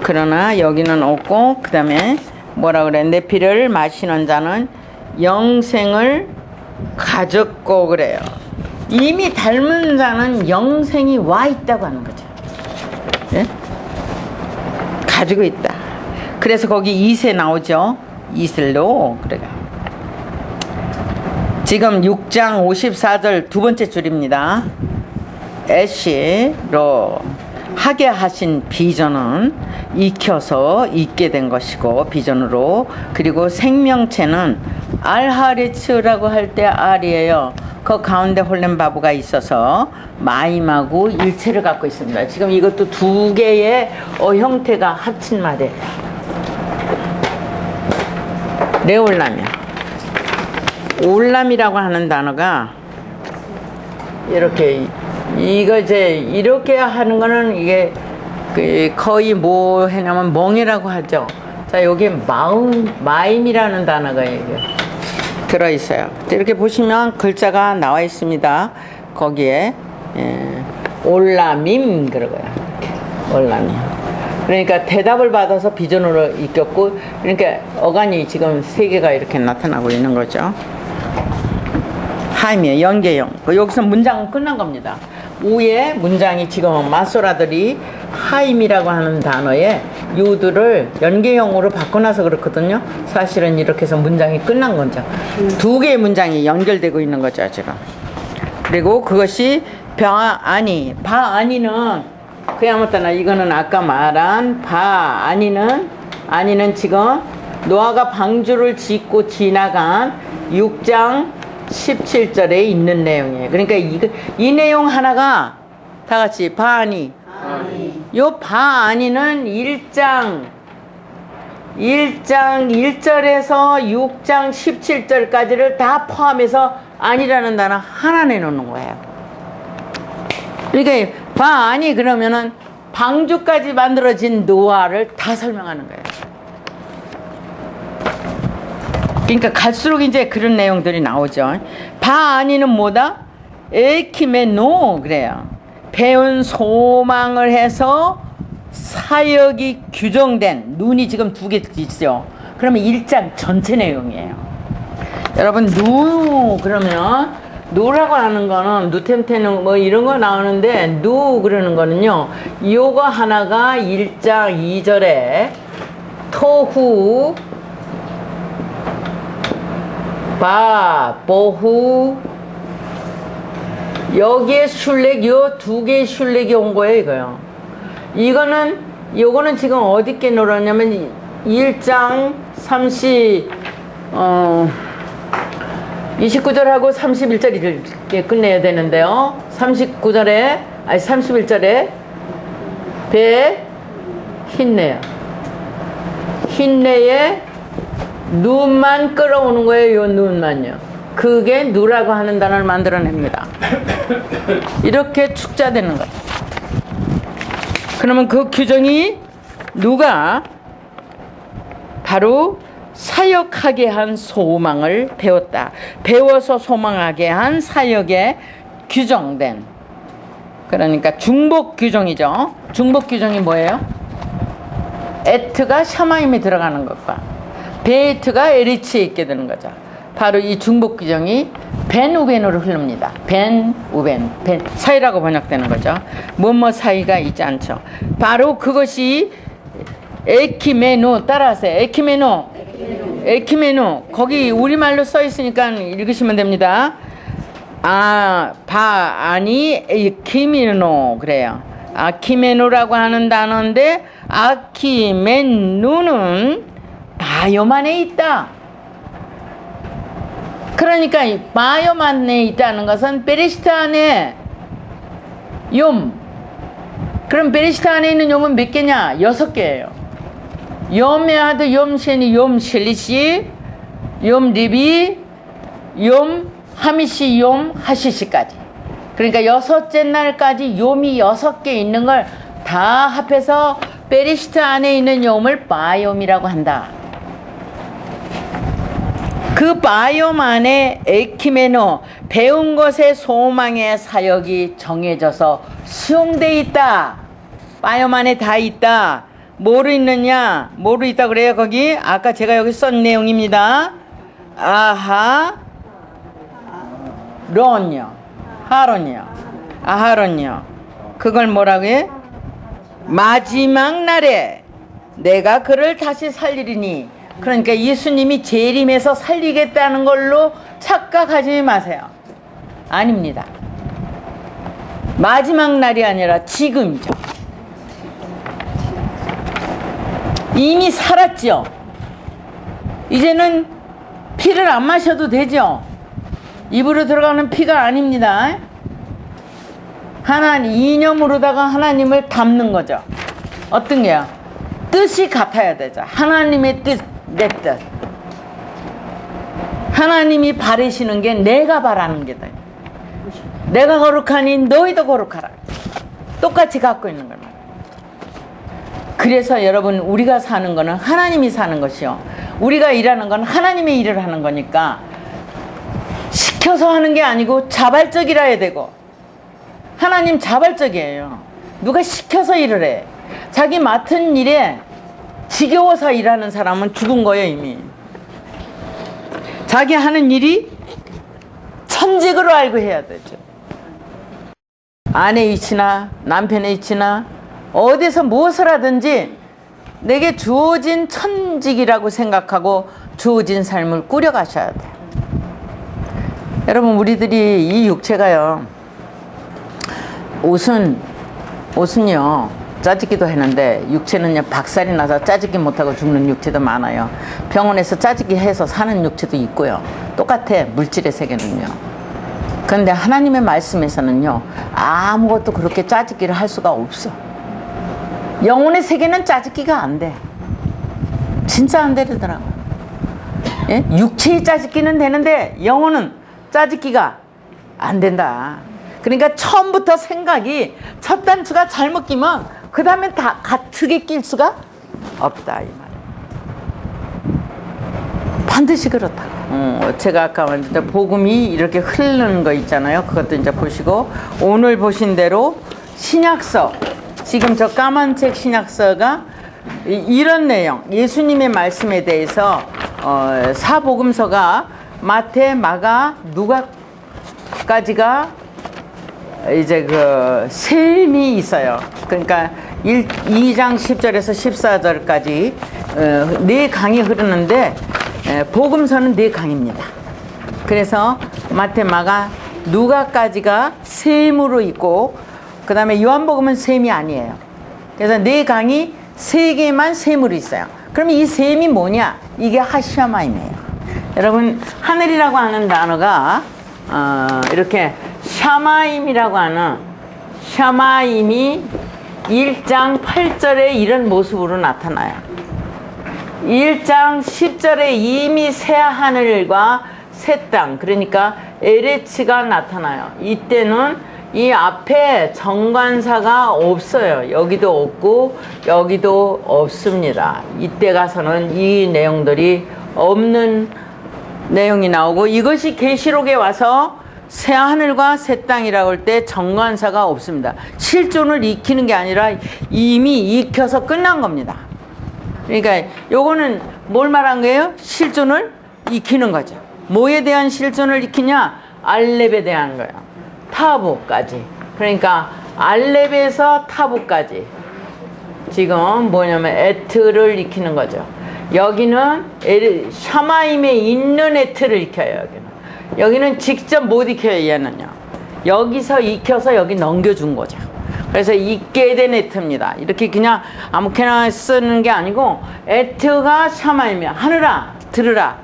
그러나 여기는 없고, 그 다음에 뭐라 그래? 내 피를 마시는 자는 영생을 가졌고 그래요. 이미 닮은 자는 영생이 와 있다고 하는 거죠. 예? 가지고 있다. 그래서 거기 이세 나오죠. 이슬로. 그래요. 지금 6장 54절 두 번째 줄입니다. 애쉬로 하게 하신 비전은 익혀서 있게 된 것이고, 비전으로. 그리고 생명체는 알하리츠라고 할 때 알이에요. 그 가운데 홀렘바보가 있어서 마임하고 일체를 갖고 있습니다. 지금 이것도 두 개의 형태가 합친 말이에요. 레올람이요. 올람이라고 하는 단어가 이렇게, 이거 이제 이렇게 하는 거는 이게 거의 뭐 해냐면 멍이라고 하죠. 자, 여기 마임이라는 단어가 이게 들어있어요. 이렇게 보시면 글자가 나와 있습니다. 거기에 올라밈 그러고요. 올라밈. 그러니까 대답을 받아서 비전으로 익혔고, 그러니까 어간이 지금 세 개가 이렇게 나타나고 있는 거죠. 하임이에요. 연계형. 여기서 문장은 끝난 겁니다. 위에 문장이 지금 마소라들이 하임이라고 하는 단어에 요드를 연계형으로 바꿔놔서 그렇거든요. 사실은 이렇게 해서 문장이 끝난 거죠. 두 개의 문장이 연결되고 있는 거죠, 지금. 그리고 그것이 바아니는 그야말로 이거는 아까 말한 아니는 지금 노아가 방주를 짓고 지나간 6장 17절에 있는 내용이에요. 그러니까 이 내용 하나가 다 같이 바아니. 요 바아니는 1장 1절에서 6장 17절까지를 다 포함해서 아니라는 단어 하나 내놓는 거예요. 그러니까 바아니 그러면은 방주까지 만들어진 노아를 다 설명하는 거예요. 그러니까 갈수록 이제 그런 내용들이 나오죠. 바아니는 뭐다? 에키메노 그래요. 배운 소망을 해서 사역이 규정된 눈이 지금 두 개 있죠. 그러면 1장 전체 내용이에요. 여러분 그러면 누라고 하는 거는 누템템은 뭐 이런 거 나오는데 누 그러는 거는요. 요거 하나가 1장 2절에 토후 바 보후 여기에 슐렉 요 두 개의 슐렉이 온 거예요. 이거요. 요거는 지금 어디께 놀았냐면 1장 29절하고 31절 이렇게 끝내야 되는데요. 31절에 배 흰내요. 흰내에 눈만 끌어오는 거예요. 요 눈만요. 그게 누라고 하는 단어를 만들어냅니다. 이렇게 축자되는 거죠. 그러면 그 규정이 누가 바로 사역하게 한 소망을 배웠다. 배워서 소망하게 한 사역에 규정된, 그러니까 중복 규정이죠. 중복 규정이 뭐예요? 에트가 샤마임에 들어가는 것과 베이트가 에리치에 있게 되는 거죠. 바로 이 중복 규정이 벤 우벤으로 흐릅니다. 벤 우벤, 벤 사이라고 번역되는 거죠. 뭐뭐 사이가 있지 않죠. 바로 그것이 에키메노, 따라하세요. 에키메노 거기 우리말로 써 있으니까 읽으시면 됩니다. 아니 에키메노 그래요. 아키메노라고 하는 단어인데 아키메누는 바요만에 있다. 그러니까 바요만에 있다는 것은 베레시트 안에 욤. 그럼 베레시트 안에 있는 욤은 몇 개냐? 6개예요. 욤에하드, 욤셰니, 욤실리시, 욤리비, 욤하미시, 욤하시시까지. 그러니까 6째 날까지 욤이 6개 있는 걸 다 합해서 베레시트 안에 있는 욤을 바욤이라고 한다. 그 바욤 안에 에키메노, 배운 것의 소망의 사역이 정해져서 수용돼 있다. 바욤 안에 다 있다. 뭐로 있느냐? 뭐로 있다 그래요? 거기 아까 제가 여기 쓴 내용입니다. 아하론요. 그걸 뭐라고 해? 마지막 날에 내가 그를 다시 살리리니. 그러니까 예수님이 재림해서 살리겠다는 걸로 착각하지 마세요. 아닙니다. 마지막 날이 아니라 지금이죠. 이미 살았죠. 이제는 피를 안 마셔도 되죠. 입으로 들어가는 피가 아닙니다. 하나님 이념으로다가 하나님을 담는 거죠. 어떤 게요? 뜻이 같아야 되죠. 하나님의 뜻, 내 뜻. 하나님이 바라시는 게 내가 바라는 게다. 내가 거룩하니 너희도 거룩하라. 똑같이 갖고 있는 걸 말이에요. 그래서 여러분 우리가 사는 거는 하나님이 사는 것이요. 우리가 일하는 건 하나님의 일을 하는 거니까 시켜서 하는 게 아니고 자발적이라 해야 되고, 하나님 자발적이에요. 누가 시켜서 일을 해. 자기 맡은 일에 지겨워서 일하는 사람은 죽은 거예요 이미. 자기 하는 일이 천직으로 알고 해야 되죠. 아내 위치나 남편의 위치나 어디서 무엇을 하든지 내게 주어진 천직이라고 생각하고 주어진 삶을 꾸려가셔야 돼요. 여러분 우리들이 이 육체가요, 옷은요 짜집기도 했는데 육체는요 박살이 나서 짜집기 못하고 죽는 육체도 많아요. 병원에서 짜집기 해서 사는 육체도 있고요. 똑같아 물질의 세계는요. 그런데 하나님의 말씀에서는요 아무것도 그렇게 짜집기를 할 수가 없어. 영혼의 세계는 짜집기가 안 돼. 진짜 안 되더라고. 예? 육체의 짜집기는 되는데 영혼은 짜집기가 안 된다. 그러니까 처음부터 생각이 첫 단추가 잘못 끼면 그 다음에 다 같게 낄 수가 없다 이 말이에요. 반드시 그렇다. 제가 아까 말했던 복음이 이렇게 흐르는 거 있잖아요. 그것도 이제 보시고 오늘 보신 대로 신약서, 지금 저 까만 책 신약서가 이런 내용, 예수님의 말씀에 대해서 사복음서가 마태, 마가, 누가까지가 이제 그 셈이 있어요. 그러니까 2장 10절에서 14절까지 네 강이 흐르는데 복음서는 네 강입니다. 그래서 마태, 마가, 누가까지가 셈으로 있고 그 다음에 요한복음은 셈이 아니에요. 그래서 네 강이 세 개만 셈으로 있어요. 그러면 이 셈이 뭐냐? 이게 하샤마임이에요. 여러분, 하늘이라고 하는 단어가 이렇게 샤마임이라고 하는, 샤마임이 1장 8절에 이런 모습으로 나타나요. 1장 10절에 이미 새 하늘과 새 땅, 그러니까 에레츠가 나타나요. 이때는 이 앞에 정관사가 없어요. 여기도 없고 여기도 없습니다. 이때 가서는 이 내용들이 없는 내용이 나오고, 이것이 계시록에 와서 새 하늘과 새 땅이라고 할 때 정관사가 없습니다. 실존을 익히는 게 아니라 이미 익혀서 끝난 겁니다. 그러니까 요거는 뭘 말한 거예요? 실존을 익히는 거죠. 뭐에 대한 실존을 익히냐? 알렙에 대한 거예요. 타보까지. 그러니까 알렙에서 타보까지 지금 뭐냐면 에트를 익히는 거죠. 여기는 샤마임에 있는 에트를 익혀요. 여기는 직접 못 익혀요. 얘는요, 여기서 익혀서 여기 넘겨준 거죠. 그래서 익게 된 에트입니다. 이렇게 그냥 아무렇게나 쓰는 게 아니고, 에트가 샤마임이야. 하늘아 들으라,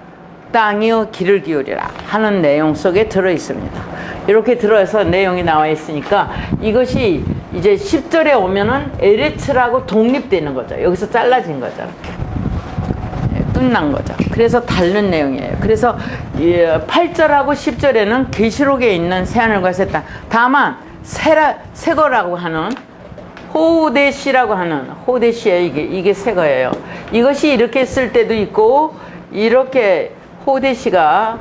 땅이여 귀를 기울이라 하는 내용 속에 들어 있습니다. 이렇게 들어서 내용이 나와 있으니까 이것이 이제 10절에 오면은 에레츠라고 독립되는 거죠. 여기서 잘라진 거죠. 이렇게 끝난 거죠. 그래서 다른 내용이에요. 그래서 8절하고 10절에는 계시록에 있는 새하늘과 새 땅, 다만 새거라고 하는 호데시라고 하는, 호데시예요. 이게 새거예요. 이것이 이렇게 쓸 때도 있고, 이렇게 호데시가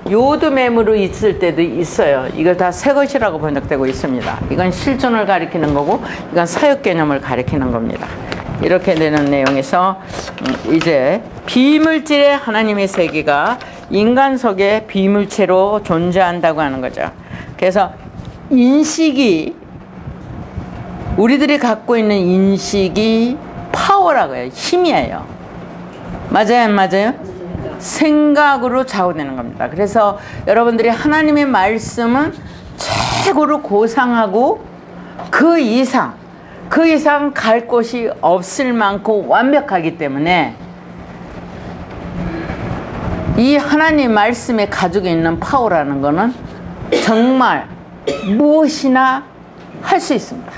요드mem으로 있을 때도 있어요. 이걸 다 새 것이라고 번역되고 있습니다. 이건 실존을 가리키는 거고, 이건 사역 개념을 가리키는 겁니다. 이렇게 되는 내용에서 이제 비물질의 하나님의 세계가 인간 속에 비물체로 존재한다고 하는 거죠. 그래서 인식이, 우리들이 갖고 있는 인식이 파워라고 해요. 힘이에요. 맞아요, 안 맞아요? 생각으로 좌우되는 겁니다. 그래서 여러분들이 하나님의 말씀은 최고로 고상하고 그 이상 갈 곳이 없을 만큼 완벽하기 때문에 이 하나님 말씀에 가지고 있는 파워라는 거는 정말 무엇이나 할 수 있습니다.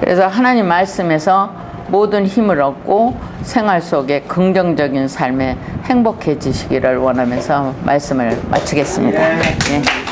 그래서 하나님 말씀에서 모든 힘을 얻고 생활 속에 긍정적인 삶에 행복해지시기를 원하면서 말씀을 마치겠습니다. 예.